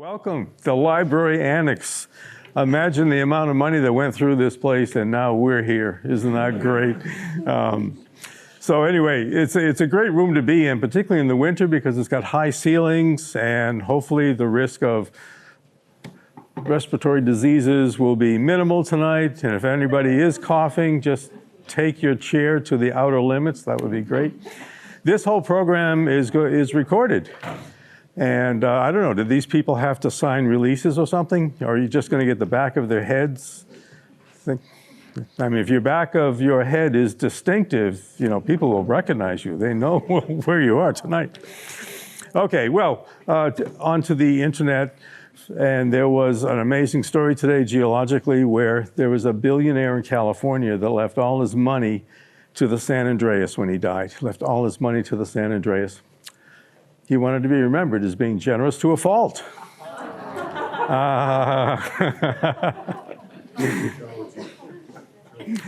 Welcome, the library annex. Imagine the amount of money that went through this place, and now we're here. Isn't that great? So anyway, it's a great room to be in, particularly in the winter, because it's got high ceilings, and hopefully the risk of respiratory diseases will be minimal tonight. And if anybody is coughing, just take your chair to the outer limits. That would be great. This whole program is recorded. And I don't know, did these people have to sign releases or something? Or are you just going to get the back of their heads? I mean, if your back of your head is distinctive, you know, people will recognize you. They know where you are tonight. Okay, well, onto the internet. And there was an amazing story today, geologically, where there was a billionaire in California that left all his money to the San Andreas when he died. Left all his money to the San Andreas. He wanted to be remembered as being generous to a fault.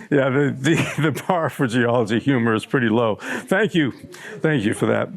Yeah, the bar for geology humor is pretty low. Thank you for that.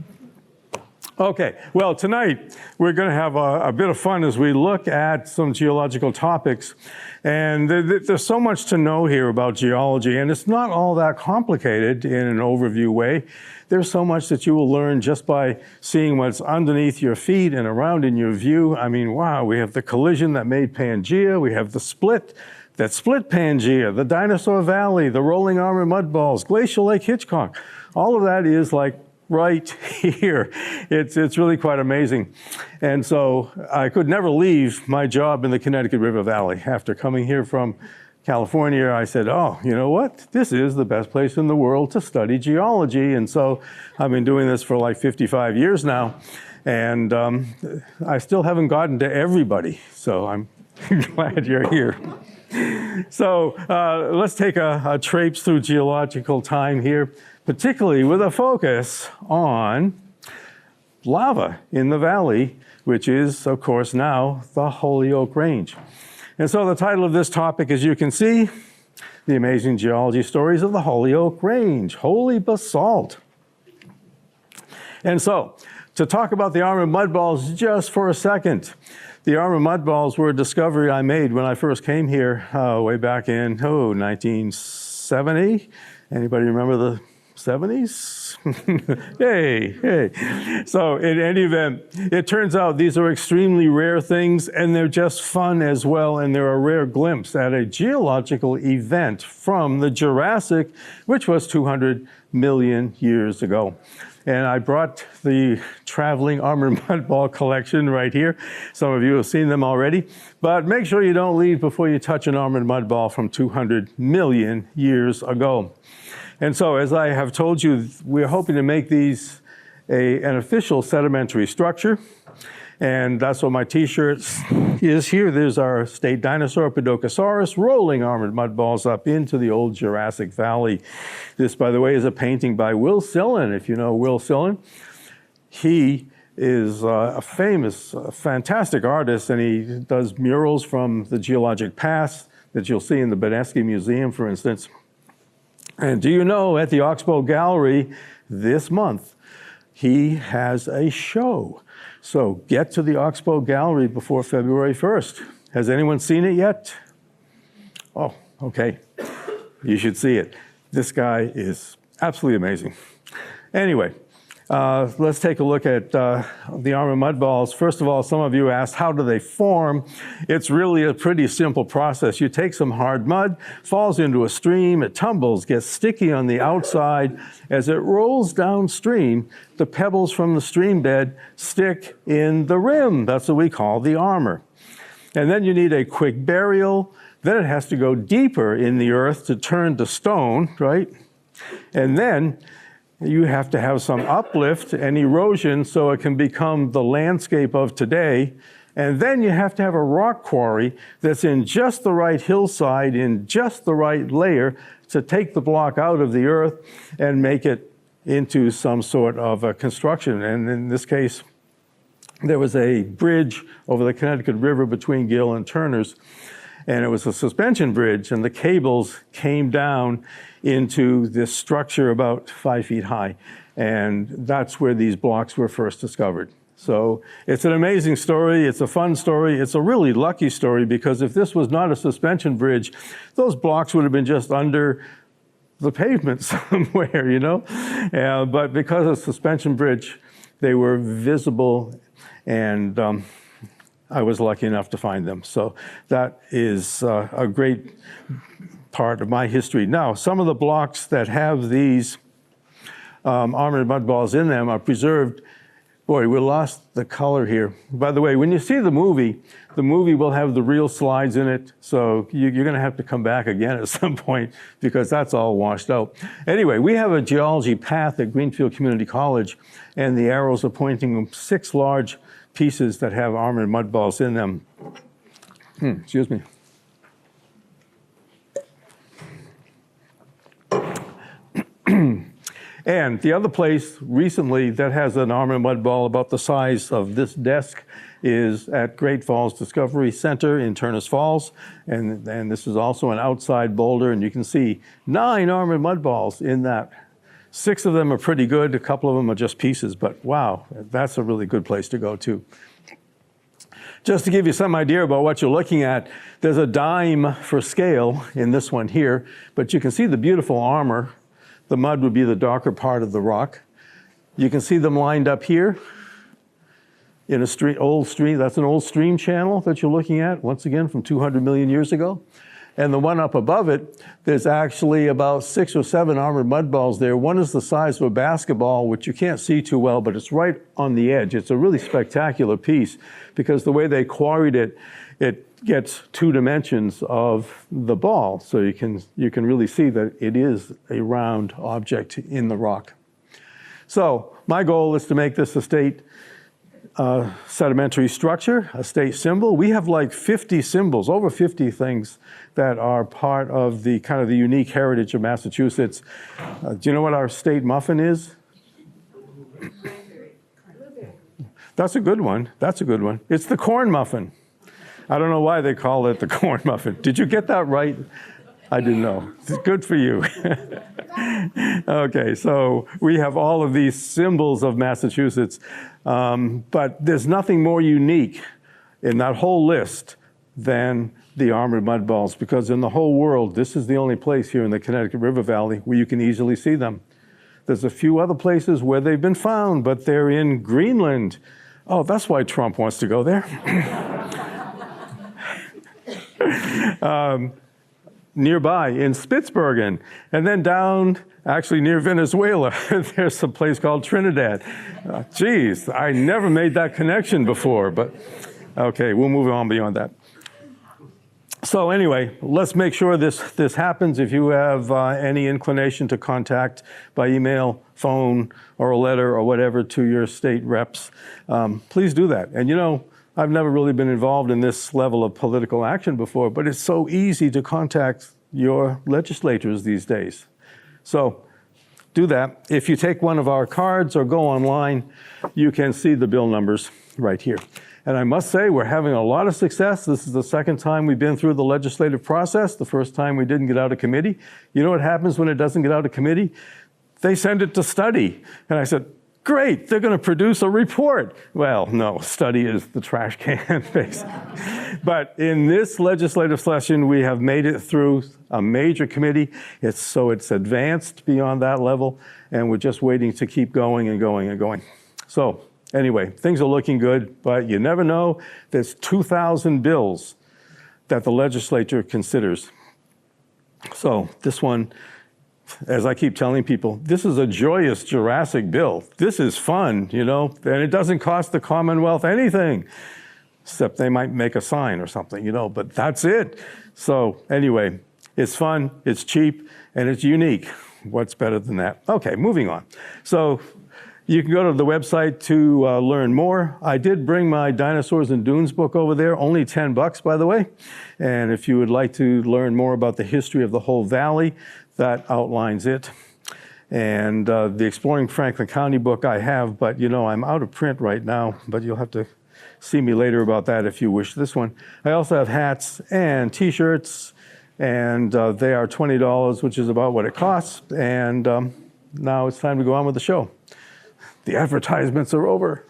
Okay, well, tonight we're going to have a bit of fun as we look at some geological topics. And there's so much to know here about geology, and it's not all that complicated in an overview way. There's so much that you will learn just by seeing what's underneath your feet and around in your view. I mean, wow, we have the collision that made Pangaea. We have the split that split Pangaea, the Dinosaur Valley, the rolling arm of mud balls, Glacial Lake Hitchcock. All of that is like right here. It's really quite amazing. And so I could never leave my job in the Connecticut River Valley. After coming here from California, I said, oh, you know what? This is the best place in the world to study geology. And so I've been doing this for like 55 years now. And I still haven't gotten to everybody. So I'm glad you're here. So let's take a traipse through geological time here, particularly with a focus on lava in the valley, which is, of course, now the Holyoke Range. And so the title of this topic, as you can see, The Amazing Geology Stories of the Holyoke Range, Holy Basalt. And so, to talk about the arm of mud balls just for a second, the arm of mud balls were a discovery I made when I first came here way back in, 1970. Anybody remember the 70s? Hey. So in any event, it turns out these are extremely rare things, and they're just fun as well, and they're a rare glimpse at a geological event from the Jurassic, which was 200 million years ago. And I brought the traveling armored mud ball collection right here. Some of you have seen them already, but make sure you don't leave before you touch an armored mud ball from 200 million years ago. And so, as I have told you, we're hoping to make these an official sedimentary structure. And that's what my t-shirt is here. There's our state dinosaur, Podokesaurus, rolling armored mud balls up into the old Jurassic Valley. This, by the way, is a painting by Will Sillen, if you know Will Sillen. He is a famous, fantastic artist, and he does murals from the geologic past that you'll see in the Benesky Museum, for instance. And do you know, at the Oxbow Gallery this month, he has a show. So get to the Oxbow Gallery before February 1st. Has anyone seen it yet? Oh, okay. You should see it. This guy is absolutely amazing. Anyway, let's take a look at the arm of mud balls. First of all, some of you asked, how do they form? It's really a pretty simple process. You take some hard mud, falls into a stream, it tumbles, gets sticky on the outside. As it rolls downstream, the pebbles from the stream bed stick in the rim. That's what we call the armor. And then you need a quick burial. Then it has to go deeper in the earth to turn to stone, right? And then you have to have some uplift and erosion so it can become the landscape of today. And then you have to have a rock quarry that's in just the right hillside, in just the right layer to take the block out of the earth and make it into some sort of a construction. And in this case, there was a bridge over the Connecticut River between Gill and Turner's, and it was a suspension bridge, and the cables came down into this structure about 5 feet high. And that's where these blocks were first discovered. So it's an amazing story. It's a fun story. It's a really lucky story because if this was not a suspension bridge, those blocks would have been just under the pavement somewhere, you know? But because of suspension bridge, they were visible, and I was lucky enough to find them. So that is a great part of my history. Now, some of the blocks that have these armored mud balls in them are preserved. Boy, we lost the color here. By the way, when you see the movie will have the real slides in it, so you're going to have to come back again at some point because that's all washed out. Anyway, we have a geology path at Greenfield Community College, and the arrows are pointing to 6 large pieces that have armored mud balls in them. Excuse me. And the other place recently that has an armored mud ball about the size of this desk is at Great Falls Discovery Center in Turners Falls. And this is also an outside boulder, and you can see 9 armored mud balls in that. 6 of them are pretty good. A couple of them are just pieces, but wow, that's a really good place to go to. Just to give you some idea about what you're looking at, there's a dime for scale in this one here, but you can see the beautiful armor. The mud would be the darker part of the rock. You can see them lined up here in a old stream. That's an old stream channel that you're looking at, once again, from 200 million years ago. And the one up above it, there's actually about 6 or 7 armored mud balls there. One is the size of a basketball, which you can't see too well, but it's right on the edge. It's a really spectacular piece because the way they quarried it, it gets 2 dimensions of the ball. So you can really see that it is a round object in the rock. So my goal is to make this a state sedimentary structure, a state symbol. We have like 50 symbols, over 50 things that are part of the kind of the unique heritage of Massachusetts. Do you know what our state muffin is? That's a good one. That's a good one. It's the corn muffin. I don't know why they call it the corn muffin. Did you get that right? I didn't know. Good for you. Okay, so we have all of these symbols of Massachusetts, but there's nothing more unique in that whole list than the armored mud balls, because in the whole world, this is the only place here in the Connecticut River Valley where you can easily see them. There's a few other places where they've been found, but they're in Greenland. Oh, that's why Trump wants to go there. Nearby in Spitsbergen, and then down actually near Venezuela, there's a place called Trinidad. Geez, I never made that connection before, but okay, we'll move on beyond that. So anyway, let's make sure this happens. If you have any inclination to contact by email, phone, or a letter or whatever to your state reps, please do that. And you know, I've never really been involved in this level of political action before, but it's so easy to contact your legislators these days. So do that. If you take one of our cards or go online, you can see the bill numbers right here. And I must say, we're having a lot of success. This is the second time we've been through the legislative process. The first time we didn't get out of committee. You know what happens when it doesn't get out of committee? They send it to study. And I said, great, they're going to produce a report. Well, no, study is the trash can, basically. But in this legislative session, we have made it through a major committee. It's advanced beyond that level, and we're just waiting to keep going and going and going. So anyway, things are looking good, but you never know. There's 2,000 bills that the legislature considers. So this one, as I keep telling people, this is a joyous Jurassic bill. This is fun, you know, and it doesn't cost the Commonwealth anything, except they might make a sign or something, you know, but that's it. So anyway, it's fun, it's cheap, and it's unique. What's better than that? Okay, moving on. So you can go to the website to learn more. I did bring my Dinosaurs and Dunes book over there, only $10, by the way. And if you would like to learn more about the history of the whole valley, that outlines it. And the Exploring Franklin County book I have, but you know, I'm out of print right now, but you'll have to see me later about that if you wish this one. I also have hats and t-shirts, and they are $20, which is about what it costs. And now it's time to go on with the show. The advertisements are over.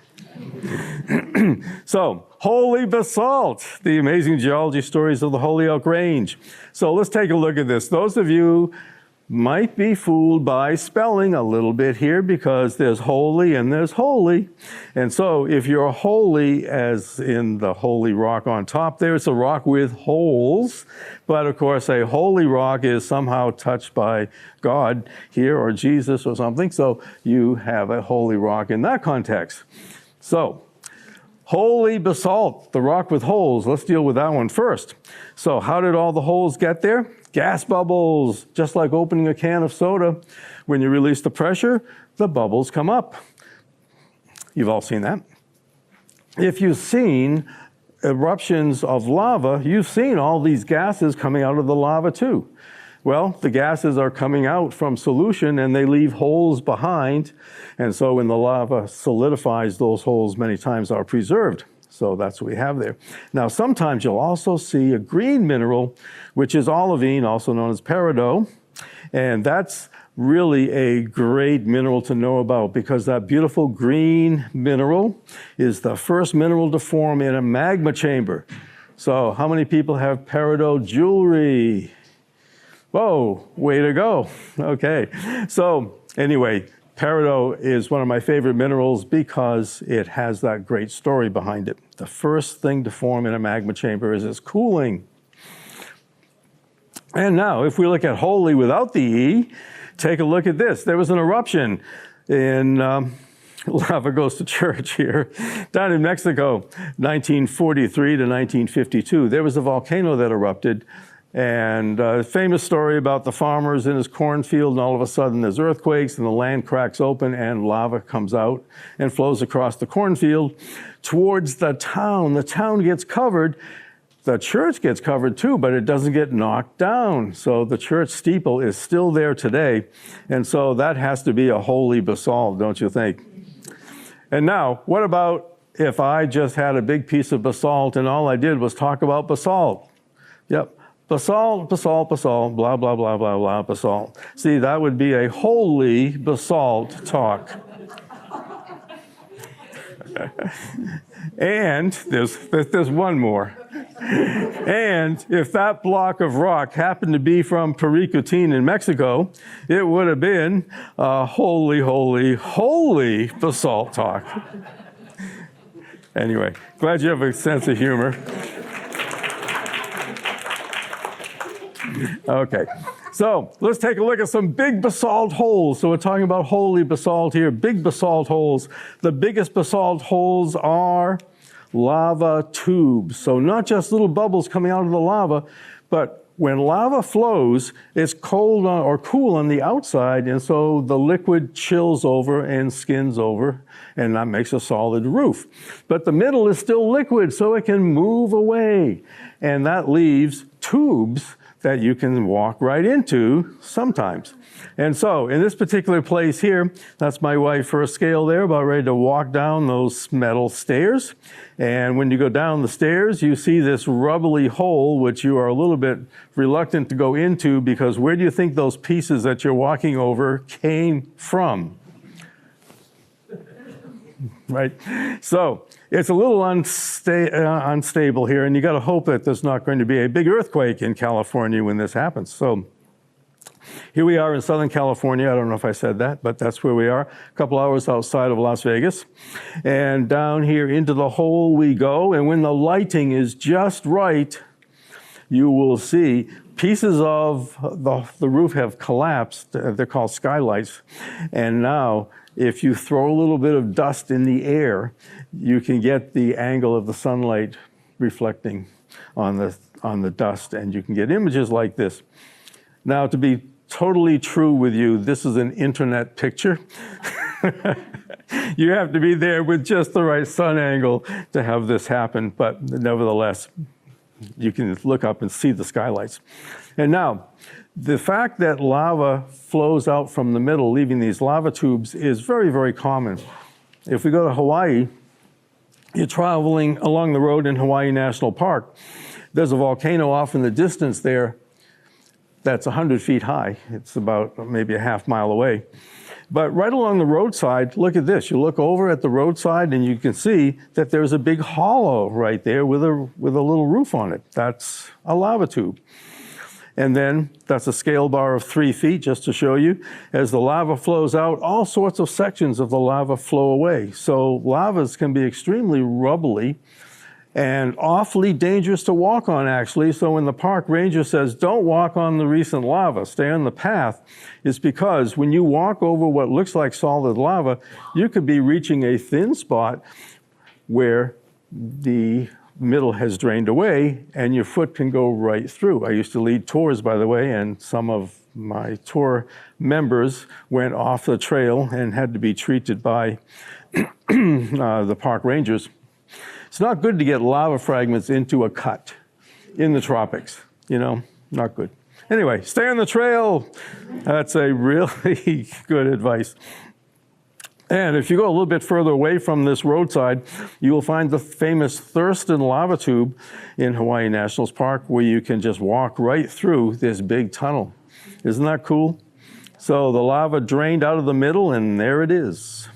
So, holy basalt, the amazing geology stories of the Holyoke Range. So let's take a look at this. Those of you might be fooled by spelling a little bit here because there's holy and there's holy. And so if you're holy, as in the holy rock on top there, it's a rock with holes. But of course, a holy rock is somehow touched by God here or Jesus or something. So you have a holy rock in that context. So, holy basalt, the rock with holes. Let's deal with that one first. So how did all the holes get there? Gas bubbles, just like opening a can of soda. When you release the pressure, the bubbles come up. You've all seen that. If you've seen eruptions of lava, you've seen all these gases coming out of the lava too. Well, the gases are coming out from solution and they leave holes behind. And so when the lava solidifies, those holes many times are preserved. So that's what we have there. Now, sometimes you'll also see a green mineral, which is olivine, also known as peridot. And that's really a great mineral to know about because that beautiful green mineral is the first mineral to form in a magma chamber. So how many people have peridot jewelry? Whoa, way to go. Okay. So anyway, peridot is one of my favorite minerals because it has that great story behind it. The first thing to form in a magma chamber is its cooling. And now, if we look at holy without the E, take a look at this. There was an eruption in Lava Goes to Church here, down in Mexico, 1943 to 1952. There was a volcano that erupted. And a famous story about the farmers in his cornfield, and all of a sudden there's earthquakes and the land cracks open and lava comes out and flows across the cornfield towards the town. The town gets covered. The church gets covered too, but it doesn't get knocked down. So the church steeple is still there today. And so that has to be a holy basalt, don't you think? And now, what about if I just had a big piece of basalt and all I did was talk about basalt? Yep. Basalt, basalt, basalt, blah, blah, blah, blah, blah, basalt. See, that would be a holy basalt talk. And there's one more. And if that block of rock happened to be from Paricutin in Mexico, it would have been a holy, holy, holy basalt talk. Anyway, glad you have a sense of humor. Okay, so let's take a look at some big basalt holes. So we're talking about holy basalt here, big basalt holes. The biggest basalt holes are lava tubes. So not just little bubbles coming out of the lava, but when lava flows, it's cold or cool on the outside, and so the liquid chills over and skins over, and that makes a solid roof. But the middle is still liquid, so it can move away, and that leaves tubes that you can walk right into sometimes. And so in this particular place here, that's my wife for a scale there, about ready to walk down those metal stairs. And when you go down the stairs, you see this rubbly hole, which you are a little bit reluctant to go into because where do you think those pieces that you're walking over came from? Right? So it's a little unstable here, and you got to hope that there's not going to be a big earthquake in California when this happens. So here we are in Southern California. I don't know if I said that, but that's where we are, a couple hours outside of Las Vegas. And down here into the hole we go, and when the lighting is just right, you will see pieces of the roof have collapsed. They're called skylights. And now, if you throw a little bit of dust in the air, you can get the angle of the sunlight reflecting on the dust, and you can get images like this. Now, to be totally true with you, this is an internet picture. You have to be there with just the right sun angle to have this happen, but nevertheless, you can look up and see the skylights. And now, the fact that lava flows out from the middle, leaving these lava tubes, is very, very common. If we go to Hawaii, you're traveling along the road in Hawaii National Park. There's a volcano off in the distance there that's 100 feet high. It's about maybe a half mile away. But right along the roadside, look at this. You look over at the roadside and you can see that there's a big hollow right there with a little roof on it. That's a lava tube. And then that's a scale bar of 3 feet, just to show you. As the lava flows out, all sorts of sections of the lava flow away. So lavas can be extremely rubbly and awfully dangerous to walk on, actually. So when the park ranger says, don't walk on the recent lava, stay on the path, it's because when you walk over what looks like solid lava, you could be reaching a thin spot where the middle has drained away and your foot can go right through. I used to lead tours, by the way, and some of my tour members went off the trail and had to be treated by the park rangers. It's not good to get lava fragments into a cut in the tropics, you know, not good. Anyway, stay on the trail. That's a really good advice. And if you go a little bit further away from this roadside, you will find the famous Thurston lava tube in Hawaii National Park, where you can just walk right through this big tunnel. Isn't that cool? So the lava drained out of the middle, and there it is.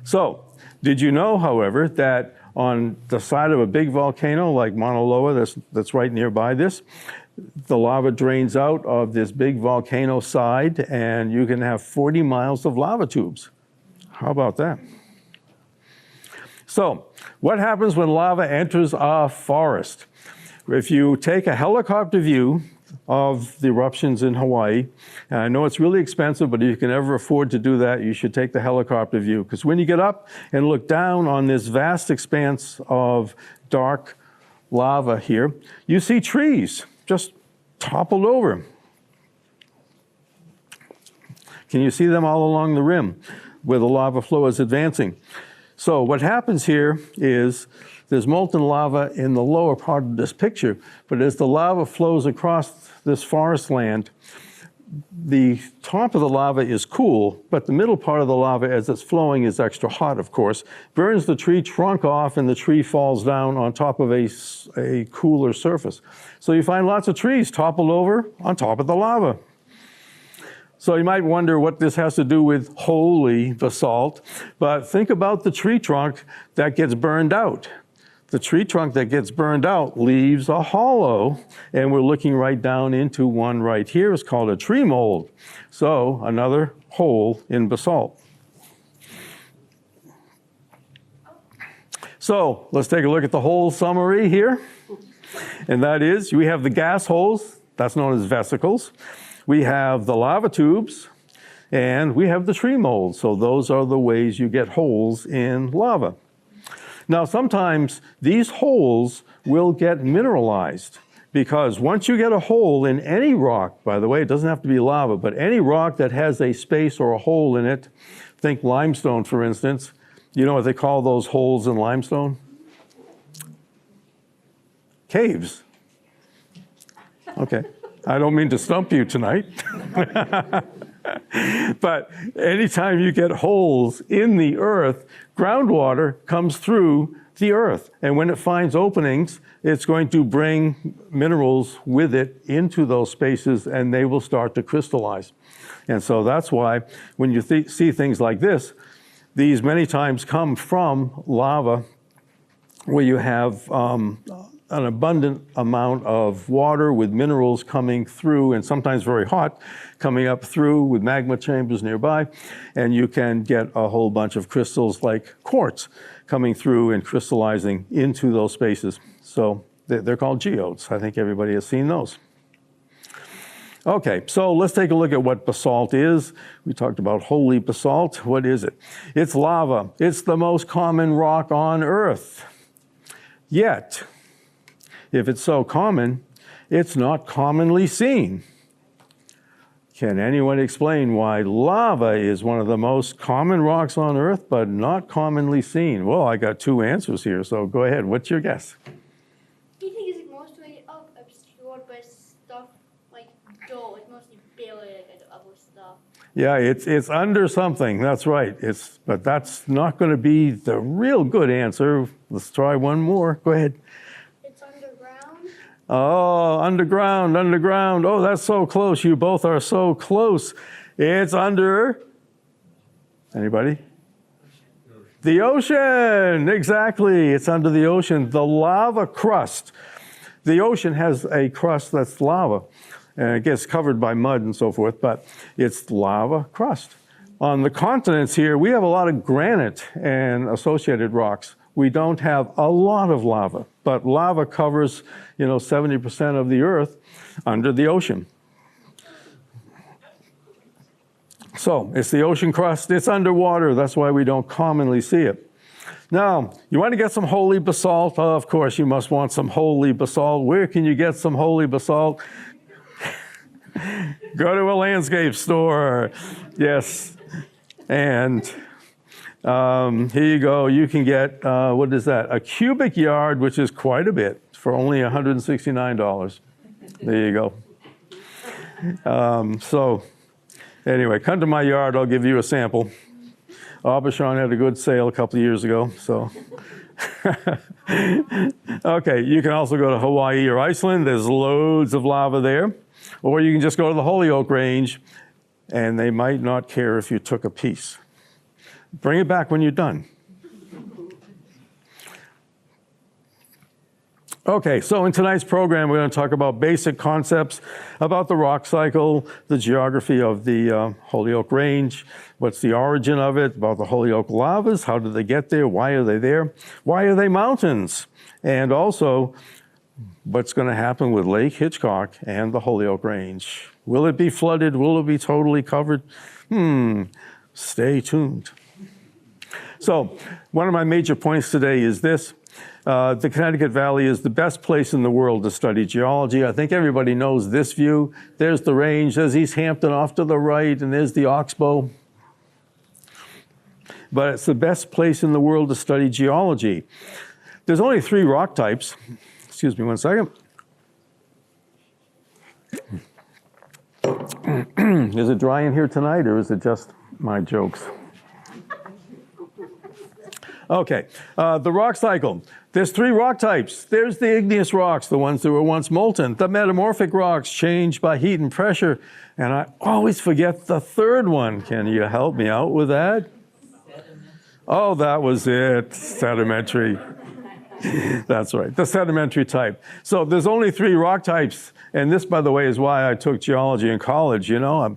So, did you know, however, that on the side of a big volcano like Mauna Loa, that's right nearby this, the lava drains out of this big volcano side, and you can have 40 miles of lava tubes. How about that? So, what happens when lava enters a forest? If you take a helicopter view of the eruptions in Hawaii, and I know it's really expensive, but if you can ever afford to do that, you should take the helicopter view. Because when you get up and look down on this vast expanse of dark lava here, you see trees just toppled over. Can you see them all along the rim where the lava flow is advancing? So what happens here is there's molten lava in the lower part of this picture, but as the lava flows across this forest land, the top of the lava is cool, but the middle part of the lava, as it's flowing, is extra hot, of course, burns the tree trunk off, and the tree falls down on top of a cooler surface. So you find lots of trees toppled over on top of the lava. So you might wonder what this has to do with holy basalt, but think about the tree trunk that gets burned out. The tree trunk that gets burned out leaves a hollow, and we're looking right down into one right here. It's called a tree mold. So another hole in basalt. So let's take a look at the whole summary here. And that is, we have the gas holes, that's known as vesicles. We have the lava tubes, and we have the tree mold. So those are the ways you get holes in lava. Now, sometimes these holes will get mineralized, because once you get a hole in any rock, by the way, it doesn't have to be lava, but any rock that has a space or a hole in it, think limestone, for instance. You know what they call those holes in limestone? Caves. Okay. I don't mean to stump you tonight. But anytime you get holes in the earth, groundwater comes through the earth. And when it finds openings, it's going to bring minerals with it into those spaces, and they will start to crystallize. And so that's why when you see things like this, these many times come from lava where you have an abundant amount of water with minerals coming through, and sometimes very hot, coming up through with magma chambers nearby, and you can get a whole bunch of crystals like quartz coming through and crystallizing into those spaces. So they're called geodes. I think everybody has seen those. Okay, so let's take a look at what basalt is. We talked about holy basalt. What is it? It's lava. It's the most common rock on Earth. Yet, if it's so common, it's not commonly seen. Can anyone explain why lava is one of the most common rocks on Earth, but not commonly seen? Well, I got two answers here, so go ahead. What's your guess? Do you think it's mostly obscured by stuff like dirt, like mostly buried and other stuff? Yeah, it's under something. That's right. But that's not going to be the real good answer. Let's try one more. Go ahead. Oh, underground. Oh, that's so close. You both are so close. It's under Anybody? The ocean, exactly. It's under the ocean. The lava crust. The ocean has a crust that's lava, and it gets covered by mud and so forth, but it's lava crust. On the continents here, we have a lot of granite and associated rocks. We don't have a lot of lava, but lava covers, 70% of the Earth under the ocean. So it's the ocean crust. It's underwater. That's why we don't commonly see it. Now, you want to get some holy basalt? Oh, of course, you must want some holy basalt. Where can you get some holy basalt? Go to a landscape store. Yes. And here you go. You can get, what is that? A cubic yard, which is quite a bit, for only $169. There you go. So anyway, come to my yard. I'll give you a sample. Aubuchon had a good sale a couple of years ago. So, okay, you can also go to Hawaii or Iceland. There's loads of lava there. Or you can just go to the Holyoke Range, and they might not care if you took a piece. Bring it back when you're done. Okay, so in tonight's program, we're going to talk about basic concepts about the rock cycle, the geography of the Holyoke Range, what's the origin of it, about the Holyoke lavas, how did they get there, why are they there, why are they mountains, and also what's going to happen with Lake Hitchcock and the Holyoke Range. Will it be flooded? Will it be totally covered? Stay tuned. So one of my major points today is this. The Connecticut Valley is the best place in the world to study geology. I think everybody knows this view. There's the range, there's Easthampton off to the right, and there's the Oxbow. But it's the best place in the world to study geology. There's only 3 rock types. Excuse me one second. Is it dry in here tonight, or is it just my jokes? Okay, the rock cycle. There's 3 rock types. There's the igneous rocks, the ones that were once molten. The metamorphic rocks changed by heat and pressure. And I always forget the 3rd one. Can you help me out with that? Oh, that was it, sedimentary. That's right, the sedimentary type. So there's only 3 rock types. And this, by the way, is why I took geology in college. I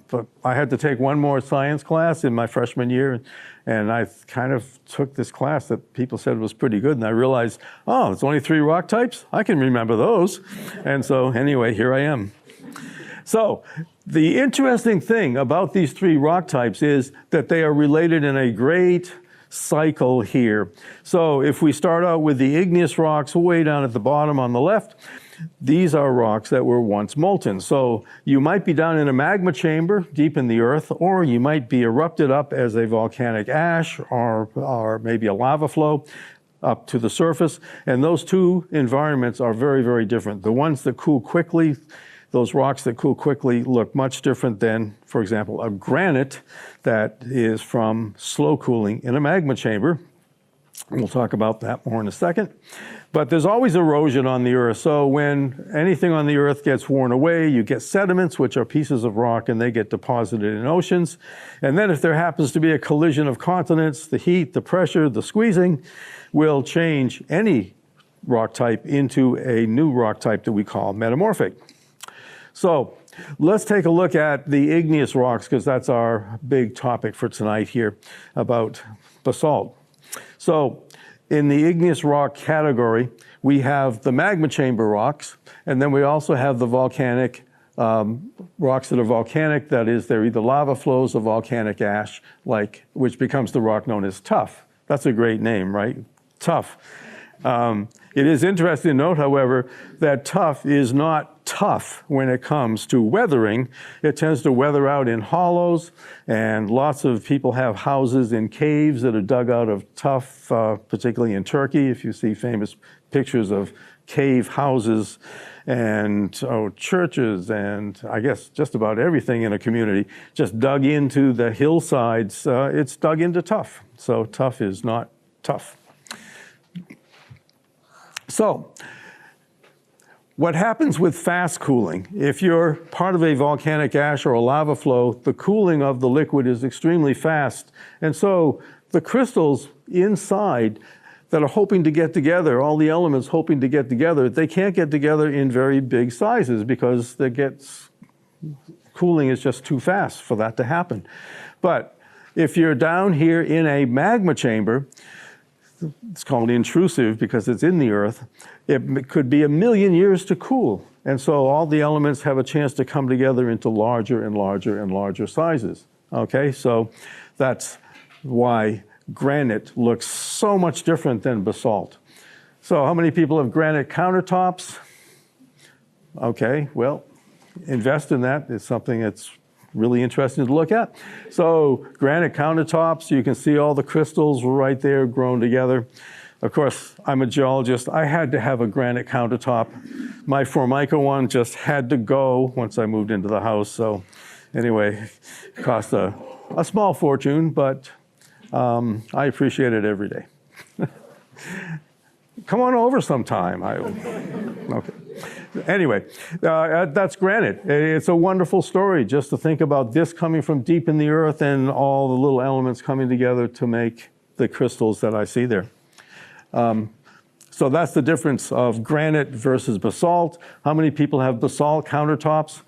had to take one more science class in my freshman year. And I kind of took this class that people said was pretty good. And I realized, it's only 3 rock types? I can remember those. And so anyway, here I am. So the interesting thing about these 3 rock types is that they are related in a great cycle here. So if we start out with the igneous rocks way down at the bottom on the left, these are rocks that were once molten. So you might be down in a magma chamber deep in the earth, or you might be erupted up as a volcanic ash or maybe a lava flow up to the surface. And those 2 environments are very, very different. The ones that cool quickly, those rocks that cool quickly look much different than, for example, a granite that is from slow cooling in a magma chamber. We'll talk about that more in a second. But there's always erosion on the earth. So when anything on the earth gets worn away, you get sediments, which are pieces of rock, and they get deposited in oceans. And then if there happens to be a collision of continents, the heat, the pressure, the squeezing will change any rock type into a new rock type that we call metamorphic. So let's take a look at the igneous rocks, because that's our big topic for tonight here about basalt. So in the igneous rock category, we have the magma chamber rocks, and then we also have the volcanic rocks that are volcanic. That is, they're either lava flows or volcanic ash, which becomes the rock known as tuff. That's a great name, right? Tuff. It is interesting to note, however, that tuff is not tough when it comes to weathering. It tends to weather out in hollows, and lots of people have houses in caves that are dug out of tuff, particularly in Turkey. If you see famous pictures of cave houses and churches and I guess just about everything in a community just dug into the hillsides, it's dug into tuff. So tuff is not tough. So What happens with fast cooling? If you're part of a volcanic ash or a lava flow, the cooling of the liquid is extremely fast. And so the crystals inside that are hoping to get together, all the elements hoping to get together, they can't get together in very big sizes because cooling is just too fast for that to happen. But if you're down here in a magma chamber, it's called intrusive because it's in the earth, it could be 1 million years to cool. And so all the elements have a chance to come together into larger and larger and larger sizes. Okay, so that's why granite looks so much different than basalt. So how many people have granite countertops? Okay, well, invest in that. It's something that's really interesting to look at. So granite countertops, you can see all the crystals right there grown together. Of course, I'm a geologist. I had to have a granite countertop. My Formica one just had to go once I moved into the house. So anyway, it cost a small fortune, but I appreciate it every day. Come on over sometime. Okay. Anyway, that's granite. It's a wonderful story just to think about this coming from deep in the earth and all the little elements coming together to make the crystals that I see there. So that's the difference of granite versus basalt. How many people have basalt countertops?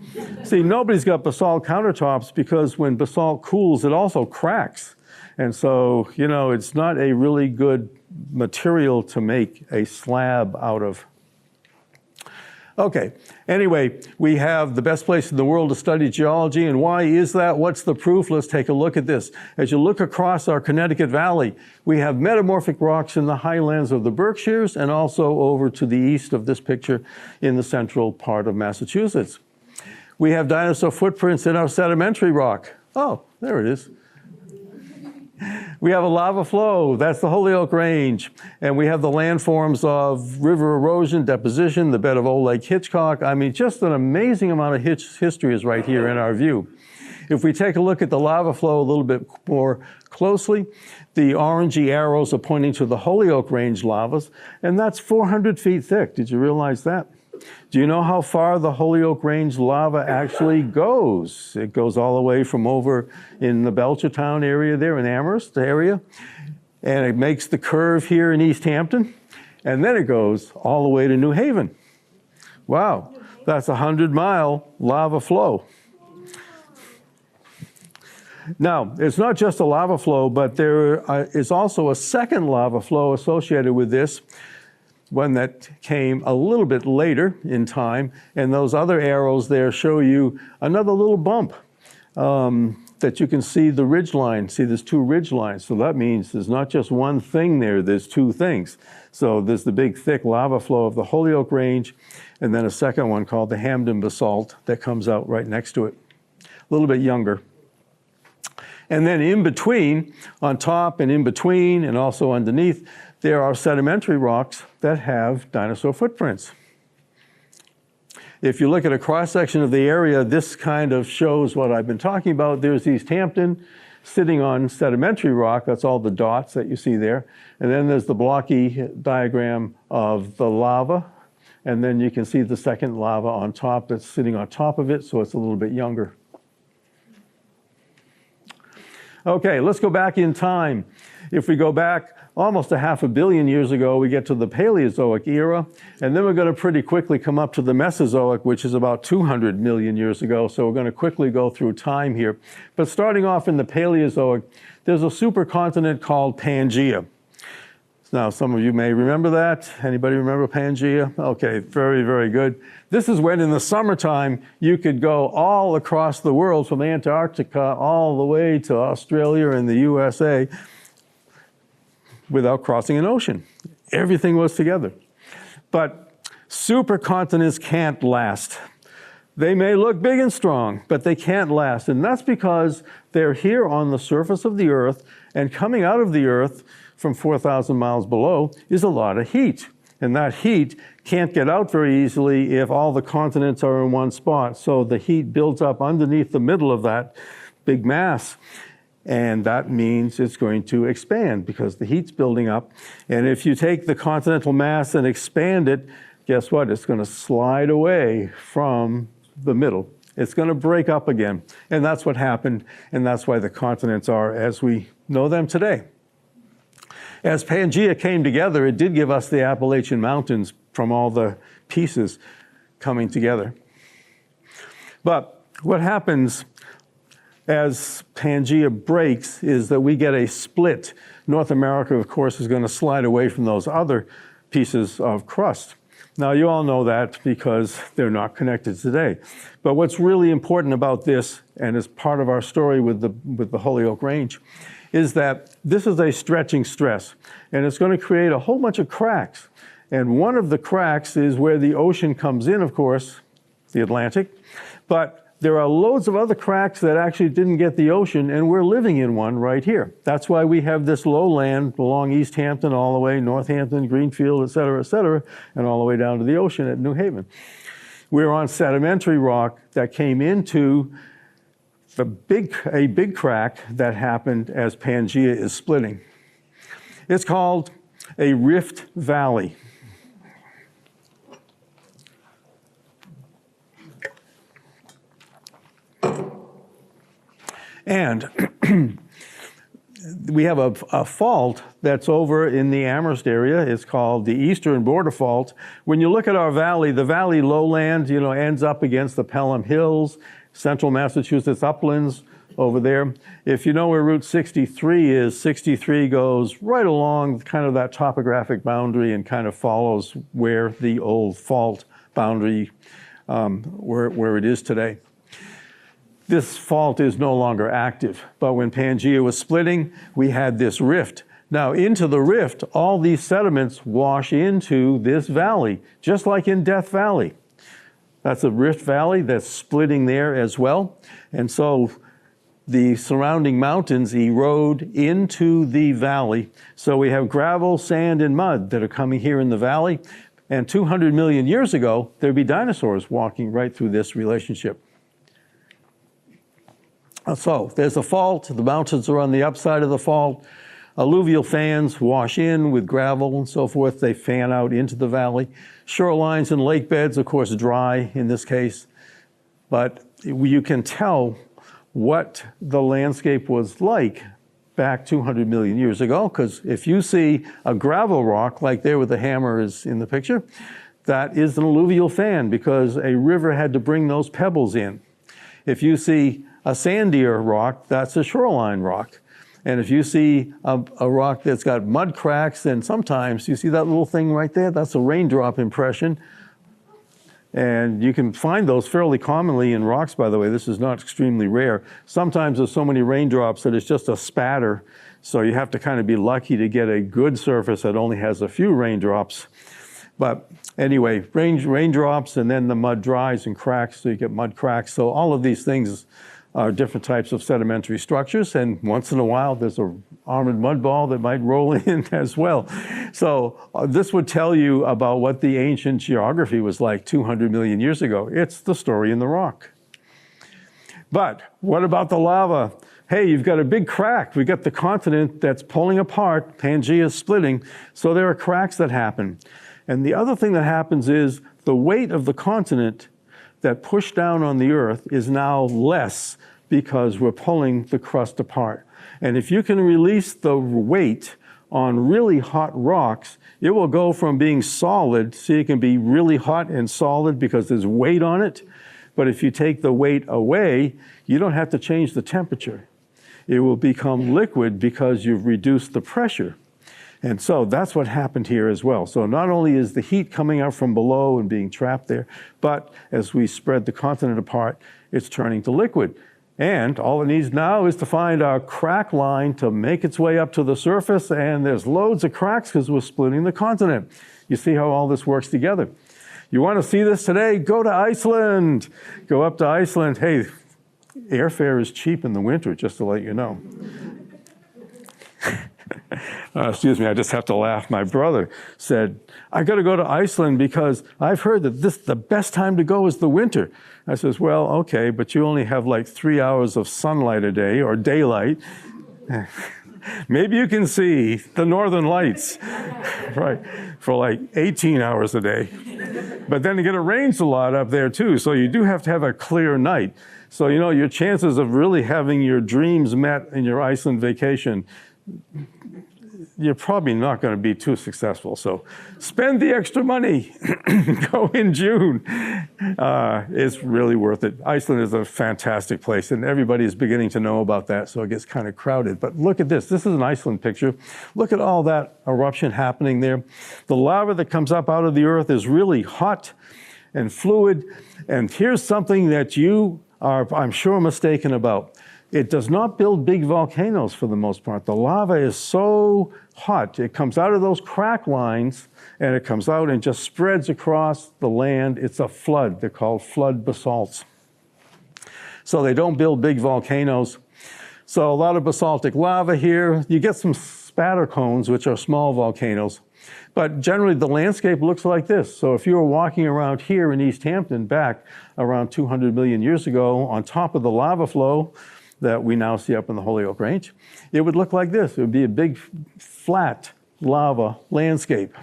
See, nobody's got basalt countertops because when basalt cools, it also cracks. And so, you know, it's not a really good material to make a slab out of. Okay, anyway, we have the best place in the world to study geology, and why is that? What's the proof? Let's take a look at this. As you look across our Connecticut Valley, we have metamorphic rocks in the highlands of the Berkshires and also over to the east of this picture in the central part of Massachusetts. We have dinosaur footprints in our sedimentary rock. Oh, there it is. We have a lava flow, that's the Holyoke Range, and we have the landforms of river erosion, deposition, the bed of Old Lake Hitchcock. I mean, just an amazing amount of history is right here in our view. If we take a look at the lava flow a little bit more closely, the orangey arrows are pointing to the Holyoke Range lavas, and that's 400 feet thick. Did you realize that? Do you know how far the Holyoke Range lava actually goes? It goes all the way from over in the Belchertown area there in Amherst area, and it makes the curve here in Easthampton, and then it goes all the way to New Haven. Wow, that's a 100-mile lava flow. Now, it's not just a lava flow, but there is also a second lava flow associated with this, one that came a little bit later in time, and those other arrows there show you another little bump that you can see the ridge line. See, there's two ridge lines, so that means there's not just one thing there, there's two things. So there's the big thick lava flow of the Holyoke Range, and then a second one called the Hamden Basalt that comes out right next to it, a little bit younger. And then in between, on top and in between and also underneath, there are sedimentary rocks that have dinosaur footprints. If you look at a cross-section of the area, this kind of shows what I've been talking about. There's Easthampton sitting on sedimentary rock. That's all the dots that you see there. And then there's the blocky diagram of the lava. And then you can see the second lava on top that's sitting on top of it, so it's a little bit younger. Okay, let's go back in time. If we go back almost a 500 million years ago, we get to the Paleozoic era, and then we're going to pretty quickly come up to the Mesozoic, which is about 200 million years ago. So we're going to quickly go through time here. But starting off in the Paleozoic, there's a supercontinent called Pangaea. Now, some of you may remember that. Anybody remember Pangaea? Okay, very, very good. This is when in the summertime, you could go all across the world from Antarctica all the way to Australia and the USA without crossing an ocean. Everything was together. But supercontinents can't last. They may look big and strong, but they can't last. And that's because they're here on the surface of the Earth, and coming out of the Earth from 4,000 miles below is a lot of heat. And that heat can't get out very easily if all the continents are in one spot. So the heat builds up underneath the middle of that big mass. And that means it's going to expand because the heat's building up. And if you take the continental mass and expand it, guess what? It's going to slide away from the middle. It's going to break up again. And that's what happened, and that's why the continents are as we know them today. As Pangea came together, it did give us the Appalachian Mountains from all the pieces coming together. But what happens as Pangea breaks is that we get a split. North America, of course, is going to slide away from those other pieces of crust. Now, you all know that because they're not connected today. But what's really important about this, and is part of our story with the Holyoke Range, is that this is a stretching stress, and it's going to create a whole bunch of cracks. And one of the cracks is where the ocean comes in, of course, the Atlantic, but there are loads of other cracks that actually didn't get the ocean, and we're living in one right here. That's why we have this lowland along Easthampton, all the way Northampton, Greenfield, et cetera, and all the way down to the ocean at New Haven. We're on sedimentary rock that came into a big crack that happened as Pangea is splitting. It's called a rift valley. And we have a fault that's over in the Amherst area. It's called the Eastern Border Fault. When you look at our valley, the valley lowland, ends up against the Pelham Hills, central Massachusetts uplands over there. If you know where Route 63 is, 63 goes right along kind of that topographic boundary and kind of follows where the old fault boundary, where it is today. This fault is no longer active, but when Pangea was splitting, we had this rift. Now, into the rift, all these sediments wash into this valley, just like in Death Valley. That's a rift valley that's splitting there as well. And so the surrounding mountains erode into the valley. So we have gravel, sand, and mud that are coming here in the valley. And 200 million years ago, there'd be dinosaurs walking right through this relationship. So there's a fault, the mountains are on the upside of the fault. Alluvial fans wash in with gravel and so forth. They fan out into the valley. Shorelines and lake beds, of course, dry in this case. But you can tell what the landscape was like back 200 million years ago, because if you see a gravel rock, like there with the hammer is in the picture, that is an alluvial fan because a river had to bring those pebbles in. If you see a sandier rock, that's a shoreline rock. And if you see a rock that's got mud cracks, then sometimes you see that little thing right there, that's a raindrop impression. And you can find those fairly commonly in rocks, by the way. This is not extremely rare. Sometimes there's so many raindrops that it's just a spatter. So you have to kind of be lucky to get a good surface that only has a few raindrops. But anyway, raindrops, and then the mud dries and cracks, so you get mud cracks. So all of these things are different types of sedimentary structures, and once in a while there's an armored mud ball that might roll in as well. So this would tell you about what the ancient geography was like 200 million years ago. It's the story in the rock. But what about the lava? Hey, you've got a big crack. We've got the continent that's pulling apart, Pangea is splitting, so there are cracks that happen. And the other thing that happens is the weight of the continent that pushed down on the Earth is now less because we're pulling the crust apart. And if you can release the weight on really hot rocks, it will go from being solid, so it can be really hot and solid because there's weight on it. But if you take the weight away, you don't have to change the temperature. It will become liquid because you've reduced the pressure. And so that's what happened here as well. So not only is the heat coming out from below and being trapped there, but as we spread the continent apart, it's turning to liquid. And all it needs now is to find our crack line to make its way up to the surface, and there's loads of cracks because we're splitting the continent. You see how all this works together. You want to see this today? Go to Iceland. Go up to Iceland. Hey, airfare is cheap in the winter, just to let you know. Excuse me, I just have to laugh. My brother said, I got to go to Iceland because I've heard that the best time to go is the winter. I says, well, okay, but you only have like 3 hours of sunlight a day or daylight. Maybe you can see the northern lights, right, for like 18 hours a day. But then again, it rains a lot up there too, so you do have to have a clear night. So, you know, your chances of really having your dreams met in your Iceland vacation, you're probably not going to be too successful. So spend the extra money. Go in June. It's really worth it. Iceland is a fantastic place, and everybody is beginning to know about that, so it gets kind of crowded. But look at this. This is an Iceland picture. Look at all that eruption happening there. The lava that comes up out of the earth is really hot and fluid. And here's something that you are, I'm sure, mistaken about. It does not build big volcanoes for the most part. The lava is so hot. It comes out of those crack lines, and it comes out and just spreads across the land. It's a flood. They're called flood basalts. So they don't build big volcanoes. So a lot of basaltic lava here. You get some spatter cones, which are small volcanoes. But generally, the landscape looks like this. So if you were walking around here in Easthampton back around 200 million years ago on top of the lava flow that we now see up in the Holyoke Range, it would look like this. It would be a big, flat lava landscape.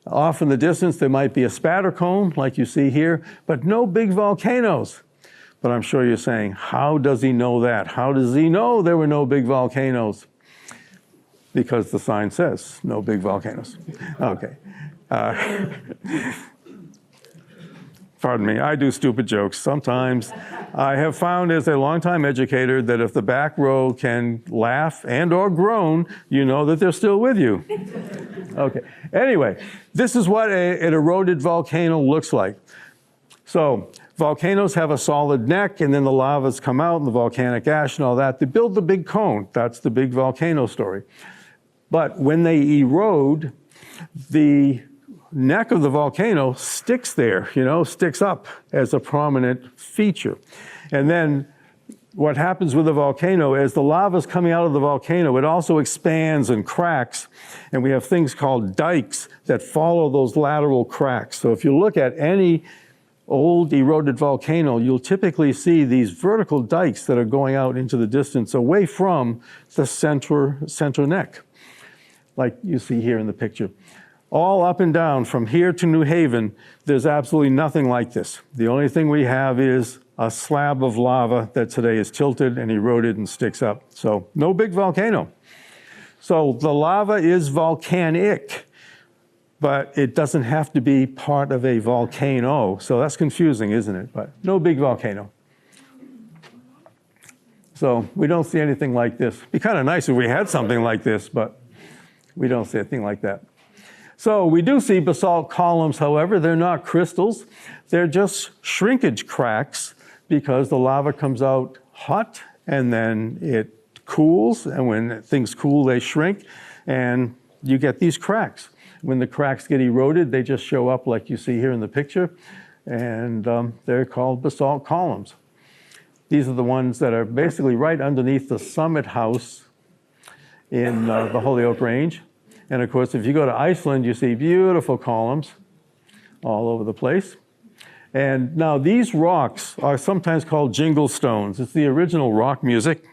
Off in the distance, there might be a spatter cone like you see here, but no big volcanoes. But I'm sure you're saying, how does he know that? How does he know there were no big volcanoes? Because the sign says no big volcanoes. Okay. Pardon me, I do stupid jokes sometimes. I have found as a longtime educator that if the back row can laugh and or groan, you know that they're still with you. Okay, anyway, this is what an eroded volcano looks like. So volcanoes have a solid neck, and then the lavas come out and the volcanic ash and all that. They build the big cone. That's the big volcano story. But when they erode, the neck of the volcano sticks there, you know, sticks up as a prominent feature. And then what happens with the volcano is the lava's coming out of the volcano, it also expands and cracks, and we have things called dikes that follow those lateral cracks. So if you look at any old eroded volcano, you'll typically see these vertical dikes that are going out into the distance away from the center neck, like you see here in the picture. All up and down from here to New Haven, there's absolutely nothing like this. The only thing we have is a slab of lava that today is tilted and eroded and sticks up. So no big volcano. So the lava is volcanic, but it doesn't have to be part of a volcano. So that's confusing, isn't it? But no big volcano. So we don't see anything like this. It'd be kind of nice if we had something like this, but we don't see anything like that. So we do see basalt columns, however. They're not crystals. They're just shrinkage cracks because the lava comes out hot and then it cools. And when things cool, they shrink and you get these cracks. When the cracks get eroded, they just show up like you see here in the picture. And they're called basalt columns. These are the ones that are basically right underneath the summit house in the Holyoke Range. And of course, if you go to Iceland, you see beautiful columns all over the place. And now these rocks are sometimes called jingle stones. It's the original rock music.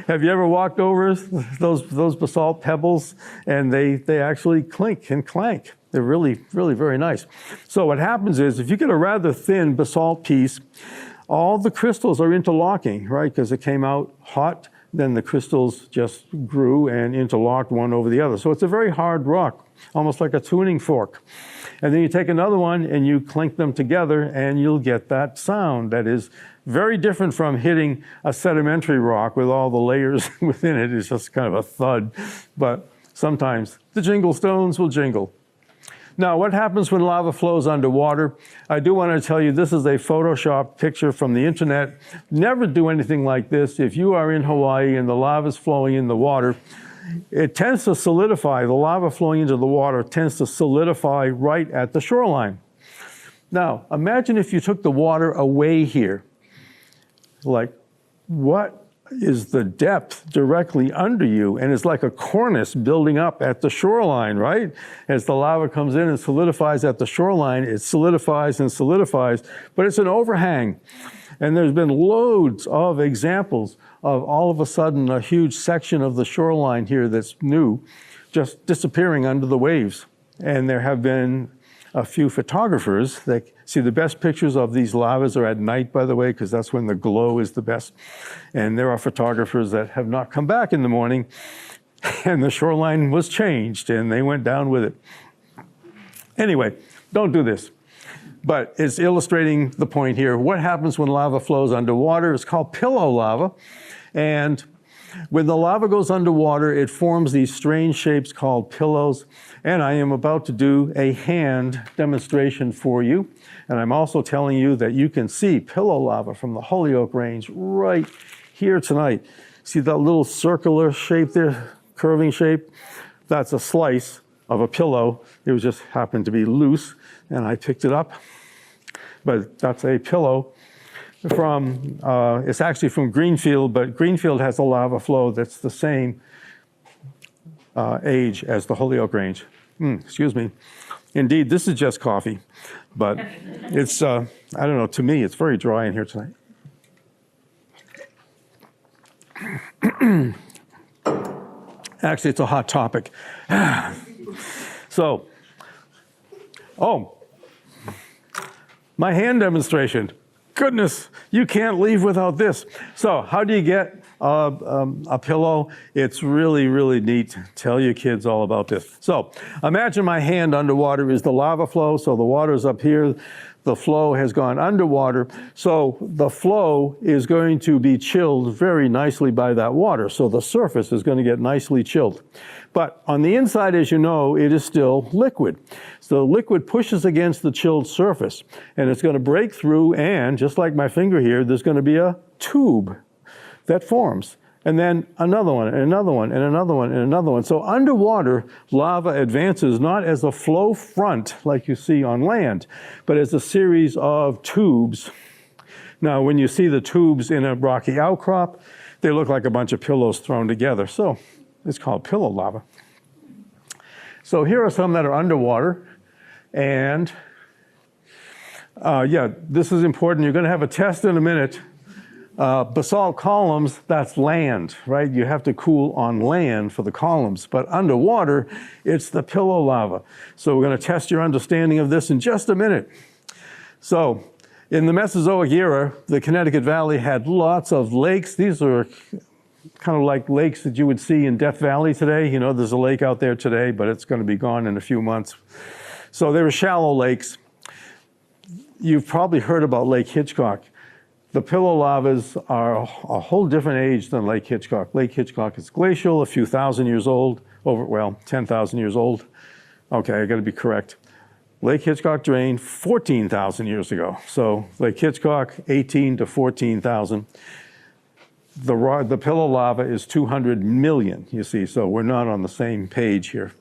Have you ever walked over those basalt pebbles? And they actually clink and clank. They're really, really very nice. So what happens is, if you get a rather thin basalt piece, all the crystals are interlocking, right? Because it came out hot. Then the crystals just grew and interlocked one over the other. So it's a very hard rock, almost like a tuning fork. And then you take another one and you clink them together and you'll get that sound that is very different from hitting a sedimentary rock with all the layers within it. It's just kind of a thud. But sometimes the jingle stones will jingle. Now, what happens when lava flows underwater? I do want to tell you this is a Photoshop picture from the internet. Never do anything like this. If you are in Hawaii and the lava is flowing in the water, it tends to solidify. The lava flowing into the water tends to solidify right at the shoreline. Now, imagine if you took the water away here. Like, what is the depth directly under you? And it's like a cornice building up at the shoreline, right? As the lava comes in and solidifies at the shoreline, it solidifies and solidifies, but it's an overhang. And there's been loads of examples of all of a sudden a huge section of the shoreline here that's new, just disappearing under the waves. And there have been a few photographers that see the best pictures of these lavas are at night, by the way, because that's when the glow is the best. And there are photographers that have not come back in the morning, and the shoreline was changed, and they went down with it. Anyway, don't do this. But it's illustrating the point here. What happens when lava flows underwater? It's called pillow lava. And when the lava goes underwater, it forms these strange shapes called pillows. And I am about to do a hand demonstration for you. And I'm also telling you that you can see pillow lava from the Holyoke Range right here tonight. See that little circular shape there, curving shape? That's a slice of a pillow. It was just happened to be loose, and I picked it up. But that's a pillow from, it's actually from Greenfield, but Greenfield has a lava flow that's the same age as the Holyoke Range. Excuse me. Indeed, this is just coffee, but it's, I don't know, to me, it's very dry in here tonight. Actually, it's a hot topic. So, my hand demonstration. Goodness, you can't leave without this. So how do you get a pillow? It's really, really neat. Tell your kids all about this. So imagine my hand underwater is the lava flow. So the water's up here. The flow has gone underwater. So the flow is going to be chilled very nicely by that water. So the surface is going to get nicely chilled. But on the inside, as you know, it is still liquid. So the liquid pushes against the chilled surface, and it's going to break through, and just like my finger here, there's going to be a tube that forms. And then another one, and another one, and another one, and another one. So underwater, lava advances not as a flow front like you see on land, but as a series of tubes. Now, when you see the tubes in a rocky outcrop, they look like a bunch of pillows thrown together. So it's called pillow lava. So here are some that are underwater. And yeah, this is important. You're going to have a test in a minute. Basalt columns, that's land, right? You have to cool on land for the columns. But underwater, it's the pillow lava. So we're going to test your understanding of this in just a minute. So in the Mesozoic era, the Connecticut Valley had lots of lakes. These are kind of like lakes that you would see in Death Valley today. You know, there's a lake out there today, but it's going to be gone in a few months. So they were shallow lakes. You've probably heard about Lake Hitchcock. The pillow lavas are a whole different age than Lake Hitchcock. Lake Hitchcock is glacial, a few thousand years old, 10,000 years old. Okay, I got to be correct. Lake Hitchcock drained 14,000 years ago. So Lake Hitchcock, 18 to 14,000. The pillow lava is 200 million, you see, so we're not on the same page here.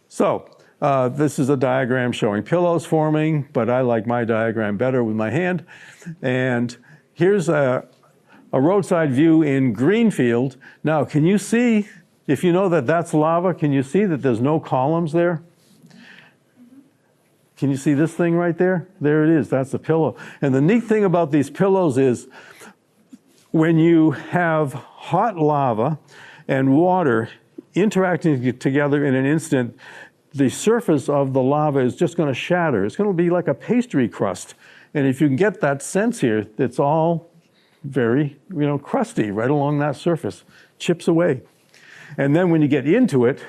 So this is a diagram showing pillows forming, but I like my diagram better with my hand. And here's a roadside view in Greenfield. Now, can you see, if you know that that's lava, can you see that there's no columns there? Can you see this thing right there? There it is, that's the pillow. And the neat thing about these pillows is when you have hot lava and water interacting together in an instant, the surface of the lava is just going to shatter. It's going to be like a pastry crust. And if you can get that sense here, it's all very, crusty right along that surface, chips away. And then when you get into it,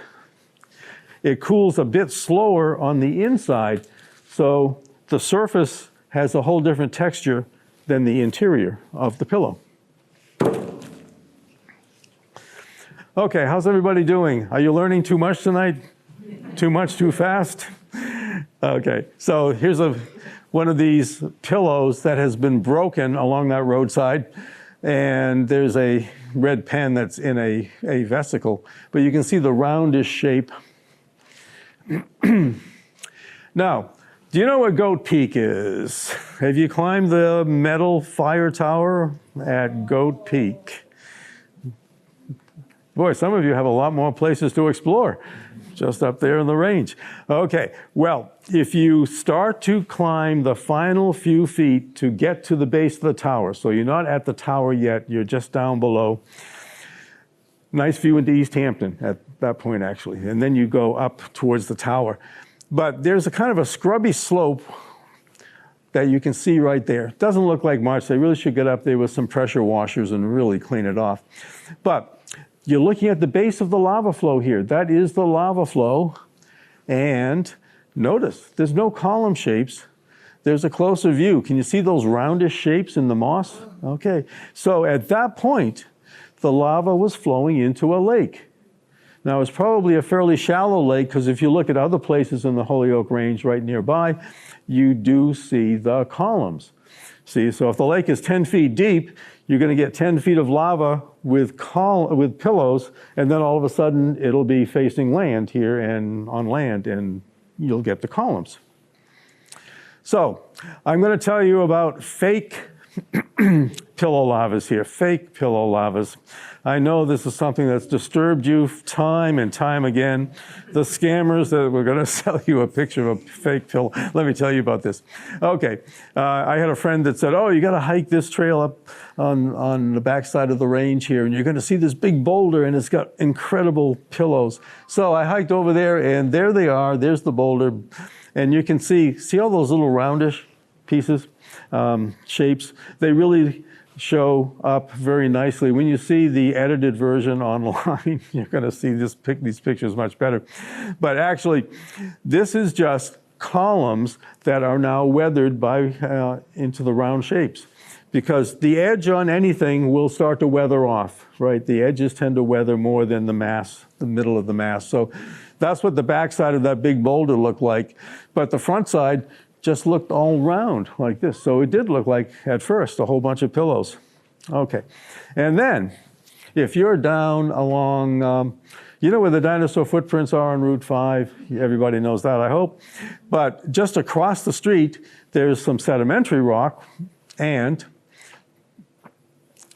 it cools a bit slower on the inside. So the surface has a whole different texture than the interior of the pillow. Okay, how's everybody doing? Are you learning too much tonight? Too much, too fast? Okay, so here's one of these pillows that has been broken along that roadside, and there's a red pen that's in a vesicle, but you can see the roundish shape. Now, do you know what Goat Peak is? Have you climbed the metal fire tower at Goat Peak? Boy, some of you have a lot more places to explore just up there in the range. Okay, well, if you start to climb the final few feet to get to the base of the tower, so you're not at the tower yet, you're just down below. Nice view into Easthampton at that point, actually. And then you go up towards the tower. But there's a kind of a scrubby slope that you can see right there. Doesn't look like much. They really should get up there with some pressure washers and really clean it off. But you're looking at the base of the lava flow here. That is the lava flow. And notice, there's no column shapes. There's a closer view. Can you see those roundish shapes in the moss? Okay. So at that point, the lava was flowing into a lake. Now, it's probably a fairly shallow lake because if you look at other places in the Holyoke Range right nearby, you do see the columns. See, so if the lake is 10 feet deep, you're going to get 10 feet of lava with pillows, and then all of a sudden it'll be facing land here and on land, and you'll get the columns. So I'm going to tell you about fake pillow lavas here, fake pillow lavas. I know this is something that's disturbed you time and time again. The scammers that were going to sell you a picture of a fake pillow. Let me tell you about this. Okay, I had a friend that said, oh, you got to hike this trail up on the backside of the range here, and you're going to see this big boulder, and it's got incredible pillows. So I hiked over there, and there they are. There's the boulder. And you can see all those little roundish pieces, shapes. They really show up very nicely. When you see the edited version online, you're going to see these pictures much better. But actually, this is just columns that are now weathered by into the round shapes. Because the edge on anything will start to weather off, right? The edges tend to weather more than the mass, the middle of the mass. So that's what the backside of that big boulder looked like. But the front side just looked all round like this. So it did look like, at first, a whole bunch of pillows. Okay. And then, if you're down along, you know where the dinosaur footprints are on Route 5? Everybody knows that, I hope. But just across the street, there's some sedimentary rock, and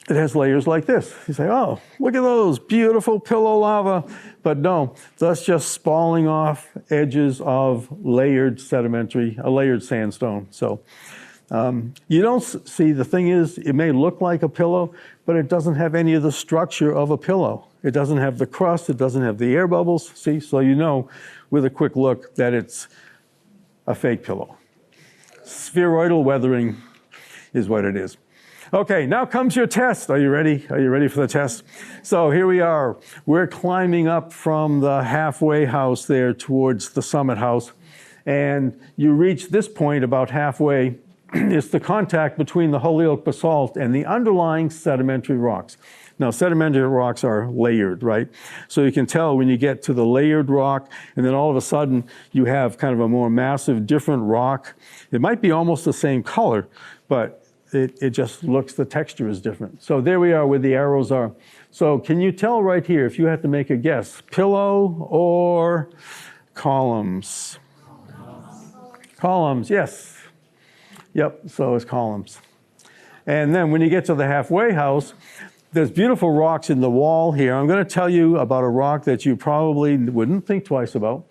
it has layers like this. You say, oh, look at those beautiful pillow lava. But no, that's just spalling off edges of layered sedimentary, a layered sandstone. So you don't see, the thing is, it may look like a pillow, but it doesn't have any of the structure of a pillow. It doesn't have the crust, it doesn't have the air bubbles, see? So you know with a quick look that it's a fake pillow. Spheroidal weathering is what it is. Okay, now comes your test. Are you ready? Are you ready for the test? So here we are. We're climbing up from the halfway house there towards the summit house. And you reach this point about halfway. It's the contact between the Holyoke basalt and the underlying sedimentary rocks. Now, sedimentary rocks are layered, right? So you can tell when you get to the layered rock, and then all of a sudden you have kind of a more massive, different rock. It might be almost the same color, but it just looks, the texture is different. So there we are where the arrows are. So can you tell right here, if you had to make a guess, pillow or columns? Columns, yes. Yep, so it's columns. And then when you get to the halfway house, there's beautiful rocks in the wall here. I'm going to tell you about a rock that you probably wouldn't think twice about.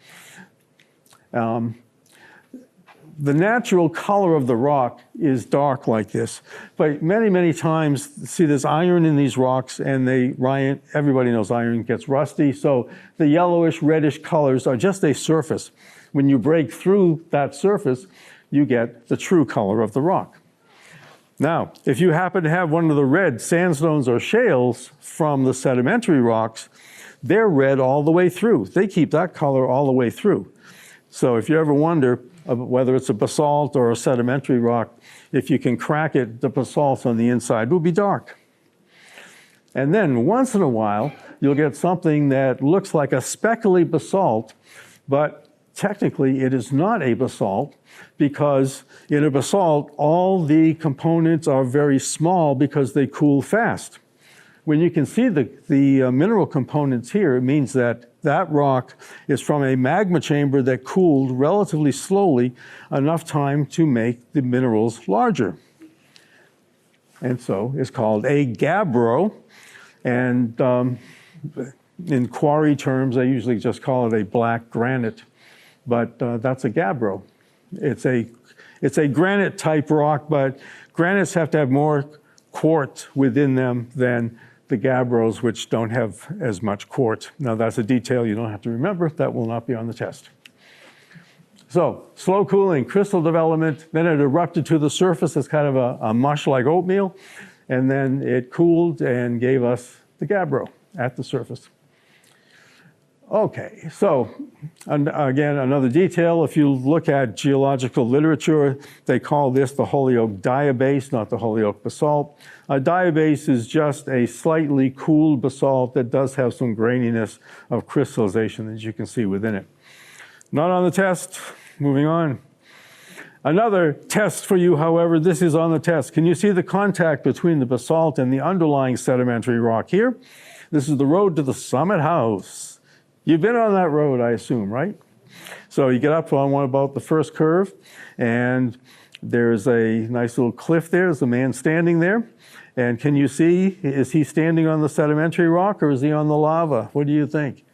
The natural color of the rock is dark like this, but many, many times, see there's iron in these rocks, and everybody knows iron gets rusty, so the yellowish, reddish colors are just a surface. When you break through that surface, you get the true color of the rock. Now, if you happen to have one of the red sandstones or shales from the sedimentary rocks, they're red all the way through. They keep that color all the way through. So if you ever wonder whether it's a basalt or a sedimentary rock, if you can crack it, the basalt on the inside will be dark. And then once in a while, you'll get something that looks like a speckly basalt, but technically it is not a basalt, because in a basalt, all the components are very small because they cool fast. When you can see the mineral components here, it means that that rock is from a magma chamber that cooled relatively slowly, enough time to make the minerals larger. And so it's called a gabbro. And in quarry terms, I usually just call it a black granite, but that's a gabbro. It's a granite type rock, but granites have to have more quartz within them than the gabbros, which don't have as much quartz. Now that's a detail you don't have to remember. That will not be on the test. So slow cooling, crystal development, then it erupted to the surface as kind of a mush like oatmeal, and then it cooled and gave us the gabbro at the surface. Okay, so again, another detail. If you look at geological literature, they call this the Holyoke diabase, not the Holyoke basalt. A diabase is just a slightly cooled basalt that does have some graininess of crystallization, as you can see within it. Not on the test. Moving on. Another test for you, however, this is on the test. Can you see the contact between the basalt and the underlying sedimentary rock here? This is the road to the Summit House. You've been on that road, I assume, right? So you get up on about the first curve, and there's a nice little cliff there. There's a man standing there. And can you see, is he standing on the sedimentary rock or is he on the lava? What do you think?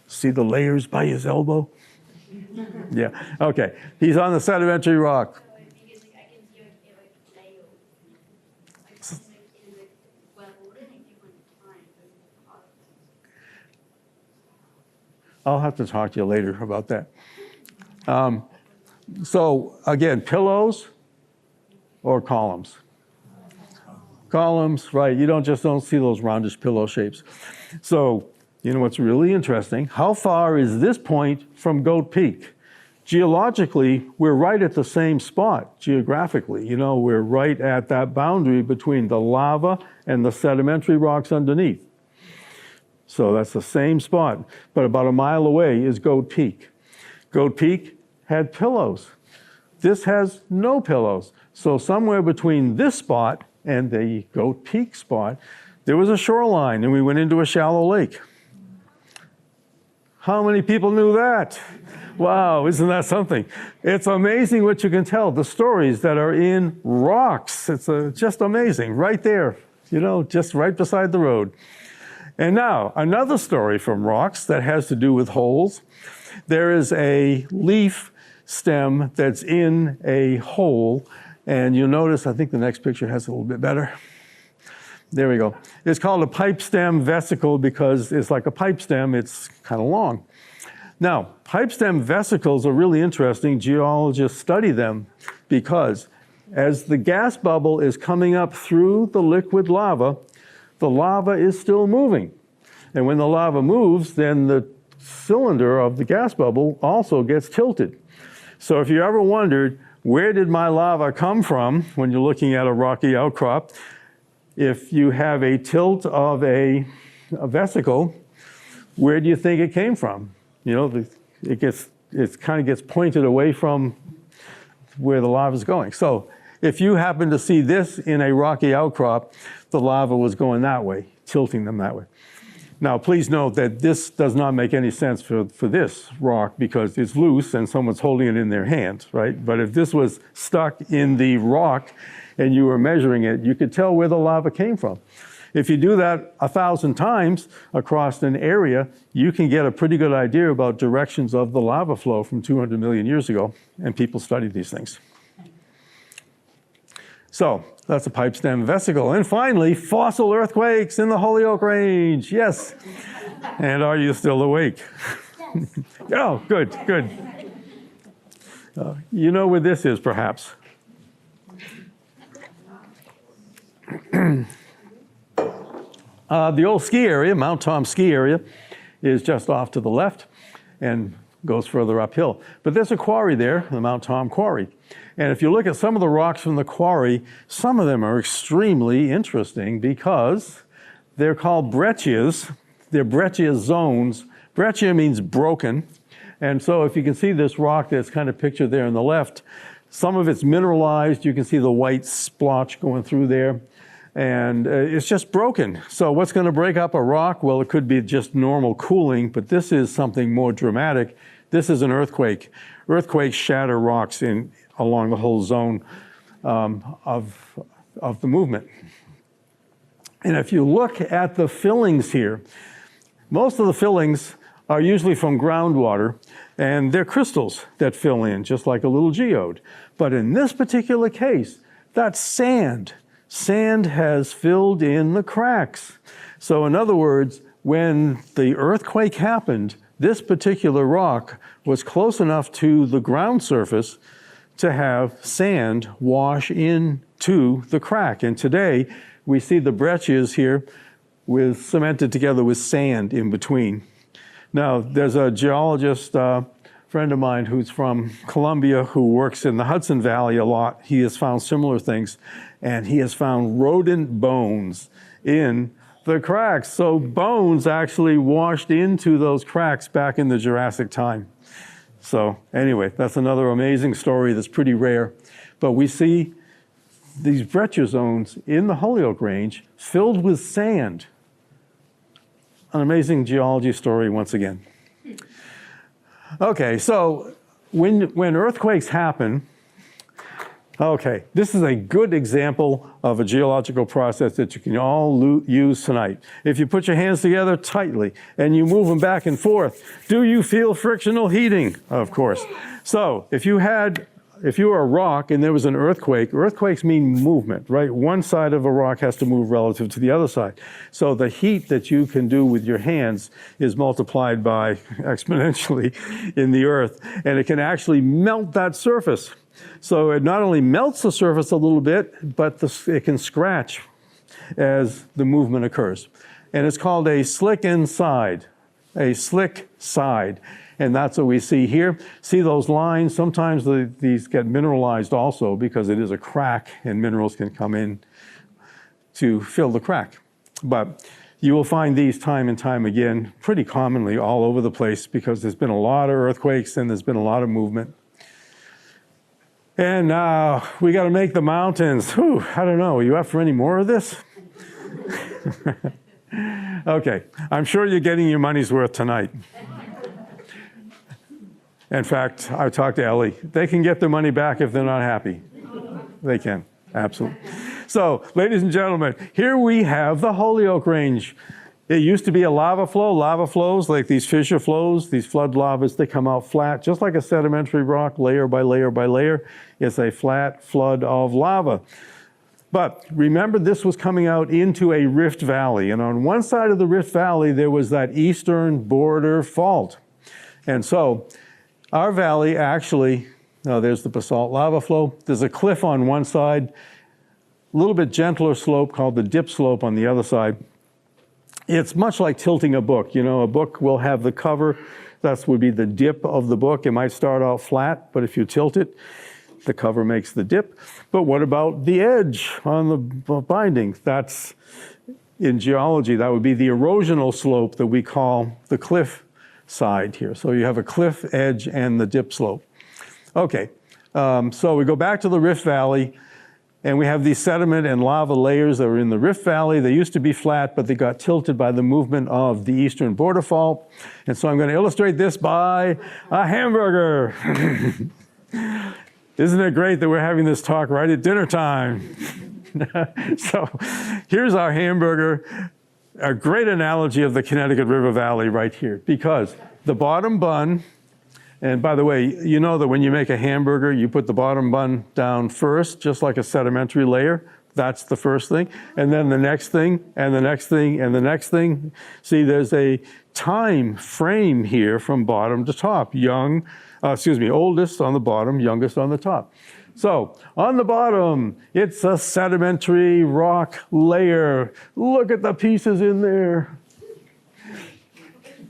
See the layers by his elbow? Yeah, okay. He's on the sedimentary rock. I'll have to talk to you later about that. So again, pillows or columns? Columns, right. You don't see those roundish pillow shapes. So you know what's really interesting? How far is this point from Goat Peak? Geologically, we're right at the same spot geographically. You know, we're right at that boundary between the lava and the sedimentary rocks underneath. So that's the same spot. But about a mile away is Goat Peak. Goat Peak had pillows. This has no pillows. So somewhere between this spot and the Goat Peak spot, there was a shoreline, and we went into a shallow lake. How many people knew that? Wow, isn't that something? It's amazing what you can tell, the stories that are in rocks. It's just amazing, right there, you know, just right beside the road. And now, another story from rocks that has to do with holes. There is a leaf stem that's in a hole, and you'll notice, I think the next picture has a little bit better. There we go. It's called a pipe stem vesicle because it's like a pipe stem, it's kind of long. Now, pipe stem vesicles are really interesting. Geologists study them because as the gas bubble is coming up through the liquid lava, the lava is still moving. And when the lava moves, then the cylinder of the gas bubble also gets tilted. So if you ever wondered, where did my lava come from when you're looking at a rocky outcrop? If you have a tilt of a vesicle, where do you think it came from? You know, it kind of gets pointed away from where the lava is going. So if you happen to see this in a rocky outcrop, the lava was going that way, tilting them that way. Now, please note that this does not make any sense for this rock because it's loose and someone's holding it in their hand, right? But if this was stuck in the rock and you were measuring it, you could tell where the lava came from. If you do that 1,000 times across an area, you can get a pretty good idea about directions of the lava flow from 200 million years ago, and people studied these things. So that's a pipe stem vesicle. And finally, fossil earthquakes in the Holyoke Range. Yes. And are you still awake? Yes. Oh, good, good. You know where this is, perhaps. The old ski area, Mount Tom ski area, is just off to the left and goes further uphill. But there's a quarry there, the Mount Tom quarry. And if you look at some of the rocks from the quarry, some of them are extremely interesting because they're called breccias. They're breccia zones. Breccia means broken. And so if you can see this rock that's kind of pictured there on the left, some of it's mineralized. You can see the white splotch going through there. And it's just broken. So what's going to break up a rock? Well, it could be just normal cooling, but this is something more dramatic. This is an earthquake. Earthquakes shatter rocks along the whole zone of the movement. And if you look at the fillings here, most of the fillings are usually from groundwater, and they're crystals that fill in, just like a little geode. But in this particular case, that's sand. Sand has filled in the cracks. So in other words, when the earthquake happened, this particular rock was close enough to the ground surface to have sand wash into the crack. And today, we see the breccias here cemented together with sand in between. Now, there's a geologist, friend of mine who's from Colombia who works in the Hudson Valley a lot. He has found similar things, and he has found rodent bones in the cracks. So bones actually washed into those cracks back in the Jurassic time. So anyway, that's another amazing story that's pretty rare. But we see these breccia zones in the Holyoke Range filled with sand. An amazing geology story once again. Okay, so when earthquakes happen, okay, this is a good example of a geological process that you can all use tonight. If you put your hands together tightly and you move them back and forth, do you feel frictional heating? Of course. So if you were a rock and there was an earthquake, earthquakes mean movement, right? One side of a rock has to move relative to the other side. So the heat that you can do with your hands is multiplied by exponentially in the earth, and it can actually melt that surface. So it not only melts the surface a little bit, but it can scratch as the movement occurs. And it's called a slick side. And that's what we see here. See those lines? Sometimes these get mineralized also because it is a crack and minerals can come in to fill the crack. But you will find these time and time again, pretty commonly all over the place because there's been a lot of earthquakes and there's been a lot of movement. And now we got to make the mountains. Whew, I don't know. Are you up for any more of this? Okay, I'm sure you're getting your money's worth tonight. In fact, I talked to Ellie. They can get their money back if they're not happy. They can, absolutely. So, ladies and gentlemen, here we have the Holyoke Range. It used to be a lava flow. Lava flows, like these fissure flows, these flood lavas, they come out flat, just like a sedimentary rock, layer by layer by layer. It's a flat flood of lava. But remember, this was coming out into a rift valley. And on one side of the rift valley, there was that eastern border fault. And so our valley actually, there's the basalt lava flow. There's a cliff on one side, a little bit gentler slope called the dip slope on the other side. It's much like tilting a book. You know, a book will have the cover. That would be the dip of the book. It might start out flat, but if you tilt it, the cover makes the dip. But what about the edge on the binding? That's, in geology, that would be the erosional slope that we call the cliff side here. So you have a cliff edge and the dip slope. Okay, so we go back to the Rift Valley, and we have these sediment and lava layers that are in the Rift Valley. They used to be flat, but they got tilted by the movement of the eastern border fault. And so I'm going to illustrate this by a hamburger. Isn't it great that we're having this talk right at dinner time? So here's our hamburger, a great analogy of the Connecticut River Valley right here, because the bottom bun, and by the way, you know that when you make a hamburger, you put the bottom bun down first, just like a sedimentary layer. That's the first thing. And then the next thing, and the next thing, and the next thing. See, there's a time frame here from bottom to top. Oldest on the bottom, youngest on the top. So on the bottom, it's a sedimentary rock layer. Look at the pieces in there.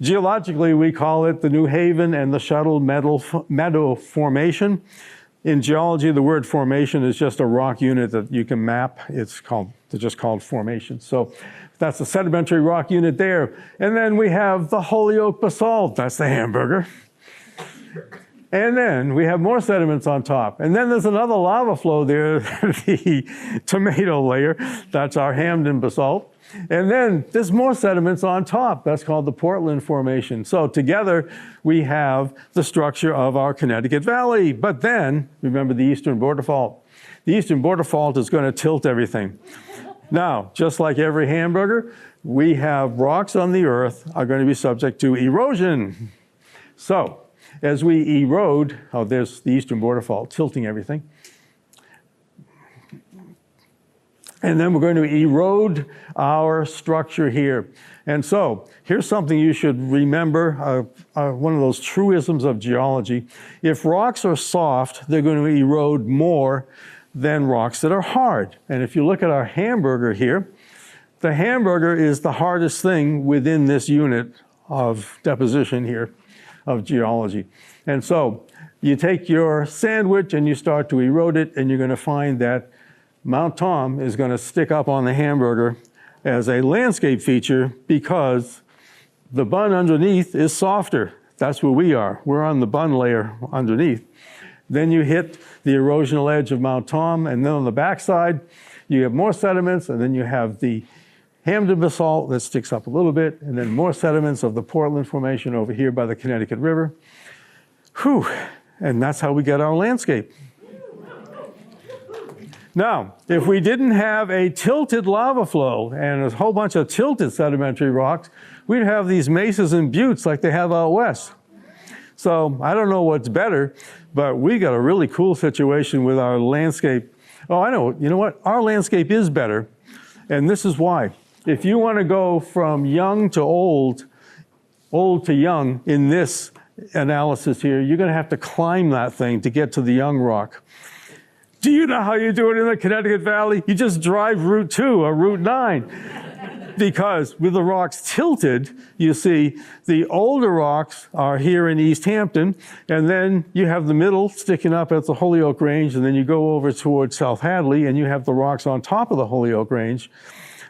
Geologically, we call it the New Haven and the Shuttle Meadow Formation. In geology, the word formation is just a rock unit that you can map. It's just called formation. So that's the sedimentary rock unit there. And then we have the Holyoke basalt. That's the hamburger. And then we have more sediments on top. And then there's another lava flow there, the tomato layer. That's our Hamden basalt. And then there's more sediments on top. That's called the Portland Formation. So together we have the structure of our Connecticut Valley. But then, remember the eastern border fault. The eastern border fault is going to tilt everything. Now, just like every hamburger, we have rocks on the earth are going to be subject to erosion. So, as we erode, oh, there's the eastern border fault tilting everything. And then we're going to erode our structure here. And so, here's something you should remember, one of those truisms of geology. If rocks are soft, they're going to erode more than rocks that are hard. And if you look at our hamburger here, the hamburger is the hardest thing within this unit of deposition here of geology. And so, you take your sandwich and you start to erode it, and you're going to find that Mount Tom is going to stick up on the hamburger as a landscape feature because the bun underneath is softer. That's where we are. We're on the bun layer underneath. Then you hit the erosional edge of Mount Tom, and then on the backside, you have more sediments, and then you have the Hamden basalt that sticks up a little bit, and then more sediments of the Portland Formation over here by the Connecticut River. Whew, and that's how we get our landscape. Now, if we didn't have a tilted lava flow and a whole bunch of tilted sedimentary rocks, we'd have these mesas and buttes like they have out west. So I don't know what's better, but we got a really cool situation with our landscape. Oh, I know, you know what? Our landscape is better, and this is why. If you want to go from young to old, old to young in this analysis here, you're going to have to climb that thing to get to the young rock. Do you know how you do it in the Connecticut Valley? You just drive Route 2 or Route 9. Because with the rocks tilted, you see the older rocks are here in Easthampton, and then you have the middle sticking up at the Holyoke Range, and then you go over towards South Hadley, and you have the rocks on top of the Holyoke Range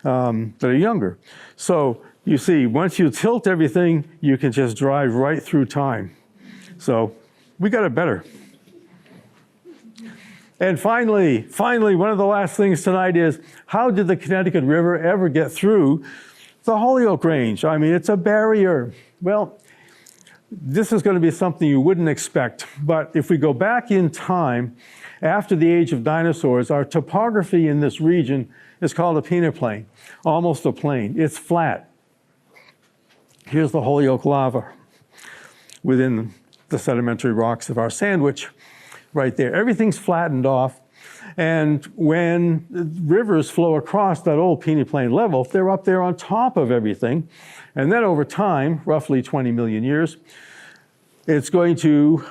that are younger. So you see, once you tilt everything, you can just drive right through time. So we got it better. And finally, one of the last things tonight is, how did the Connecticut River ever get through the Holyoke Range? I mean, it's a barrier. Well, this is going to be something you wouldn't expect. But if we go back in time, after the age of dinosaurs, our topography in this region is called a peneplain, almost a plain. It's flat. Here's the Holyoke lava within the sedimentary rocks of our sandwich. Right there. Everything's flattened off. And when rivers flow across that old peneplain level, they're up there on top of everything. And then over time, roughly 20 million years, it's going to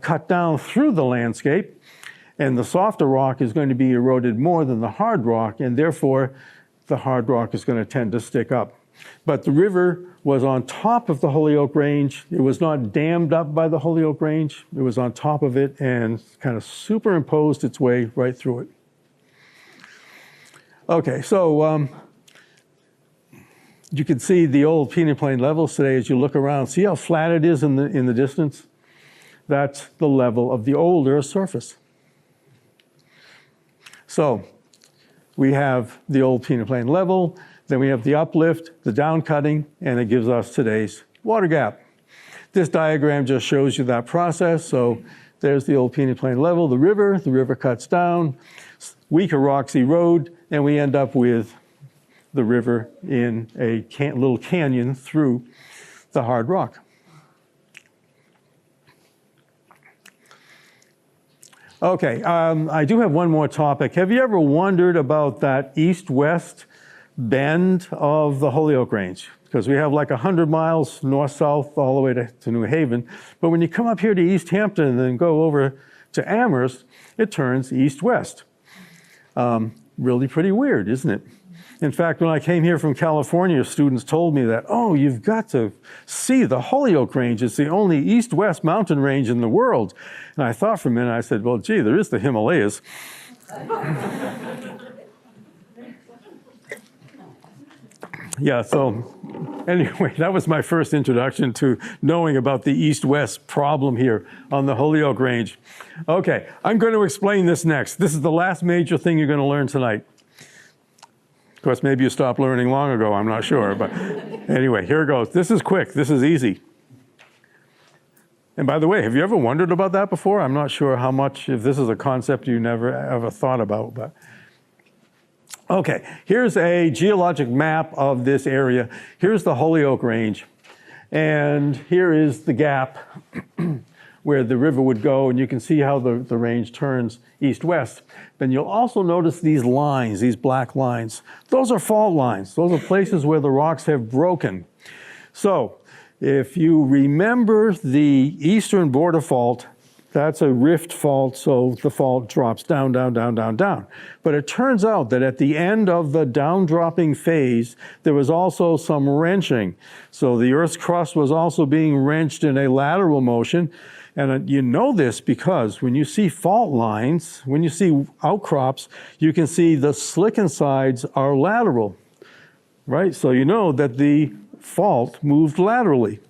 cut down through the landscape. And the softer rock is going to be eroded more than the hard rock. And therefore, the hard rock is going to tend to stick up. But the river was on top of the Holyoke Range. It was not dammed up by the Holyoke Range. It was on top of it and kind of superimposed its way right through it. Okay, so you can see the old peneplain levels today as you look around. See how flat it is in the distance? That's the level of the older surface. So we have the old peneplain level. Then we have the uplift, the downcutting, and it gives us today's water gap. This diagram just shows you that process. So there's the old peneplain level, the river cuts down, weaker rocks erode, and we end up with the river in a little canyon through the hard rock. Okay, I do have one more topic. Have you ever wondered about that east-west bend of the Holyoke Range? Because we have like 100 miles north-south all the way to New Haven. But when you come up here to Easthampton and then go over to Amherst, it turns east-west. Really pretty weird, isn't it? In fact, when I came here from California, students told me that, oh, you've got to see the Holyoke Range. It's the only east-west mountain range in the world. And I thought for a minute, I said, well, gee, there is the Himalayas. Yeah, so anyway, that was my first introduction to knowing about the east-west problem here on the Holyoke Range. Okay, I'm going to explain this next. This is the last major thing you're going to learn tonight. Of course, maybe you stopped learning long ago, I'm not sure. But anyway, here it goes. This is quick. This is easy. And by the way, have you ever wondered about that before? I'm not sure how much, if this is a concept you never ever thought about. But Okay, here's a geologic map of this area. Here's the Holyoke Range, and here is the gap where the river would go, and you can see how the range turns east-west. Then you'll also notice these lines, these black lines. Those are fault lines. Those are places where the rocks have broken. So if you remember the eastern border fault, that's a rift fault, so the fault drops down, down, down, down, down. But it turns out that at the end of the down-dropping phase, there was also some wrenching. So the Earth's crust was also being wrenched in a lateral motion. And you know this because when you see fault lines, when you see outcrops, you can see the slicken sides are lateral, right? So you know that the fault moved laterally.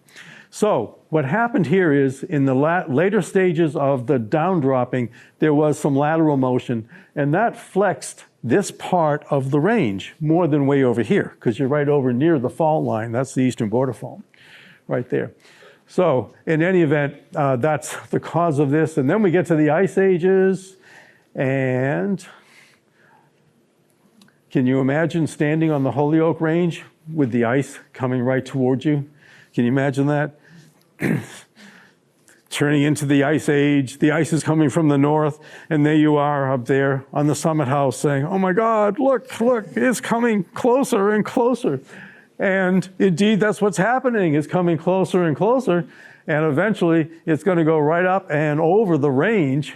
So what happened here is in the later stages of the downdropping, there was some lateral motion, and that flexed this part of the range more than way over here, because you're right over near the fault line. That's the eastern border fault, right there. So in any event, that's the cause of this. And then we get to the ice ages, and can you imagine standing on the Holyoke Range with the ice coming right towards you? Can you imagine that? Turning into the ice age, the ice is coming from the north, and there you are up there on the summit house saying, oh my God, look, it's coming closer and closer. And indeed, that's what's happening. It's coming closer and closer, and eventually it's going to go right up and over the range.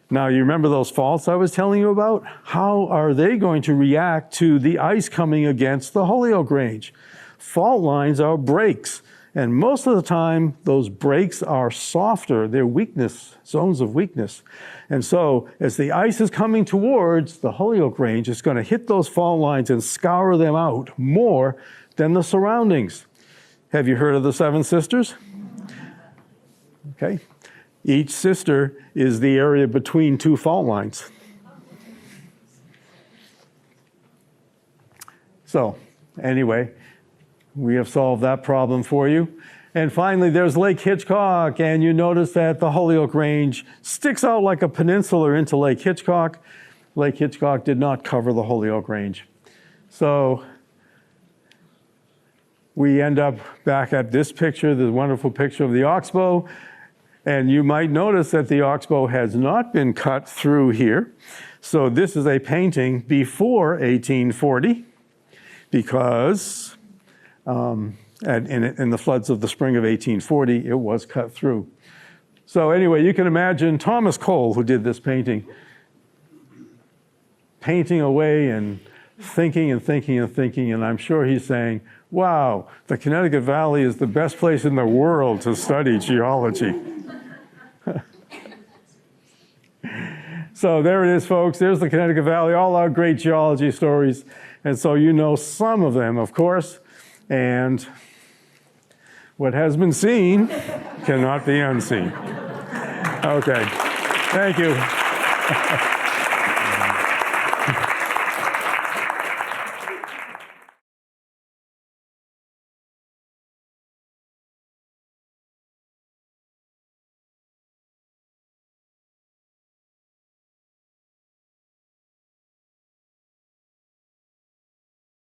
Now, you remember those faults I was telling you about? How are they going to react to the ice coming against the Holyoke Range? Fault lines are breaks. And most of the time, those breaks are softer. They're weakness, zones of weakness. And so as the ice is coming towards the Holyoke Range, it's going to hit those fault lines and scour them out more than the surroundings. Have you heard of the Seven Sisters? Okay. Each sister is the area between two fault lines. So anyway, we have solved that problem for you. And finally, there's Lake Hitchcock, and you notice that the Holyoke Range sticks out like a peninsula into Lake Hitchcock. Lake Hitchcock did not cover the Holyoke Range. So we end up back at this picture, the wonderful picture of the oxbow. And you might notice that the oxbow has not been cut through here. So this is a painting before 1840 because in the floods of the spring of 1840, it was cut through. So anyway, you can imagine Thomas Cole, who did this painting, painting away and thinking and thinking and thinking, and I'm sure he's saying, wow, the Connecticut Valley is the best place in the world to study geology. So there it is, folks. There's the Connecticut Valley, all our great geology stories. And so you know some of them, of course. And what has been seen cannot be unseen. Okay. Thank you.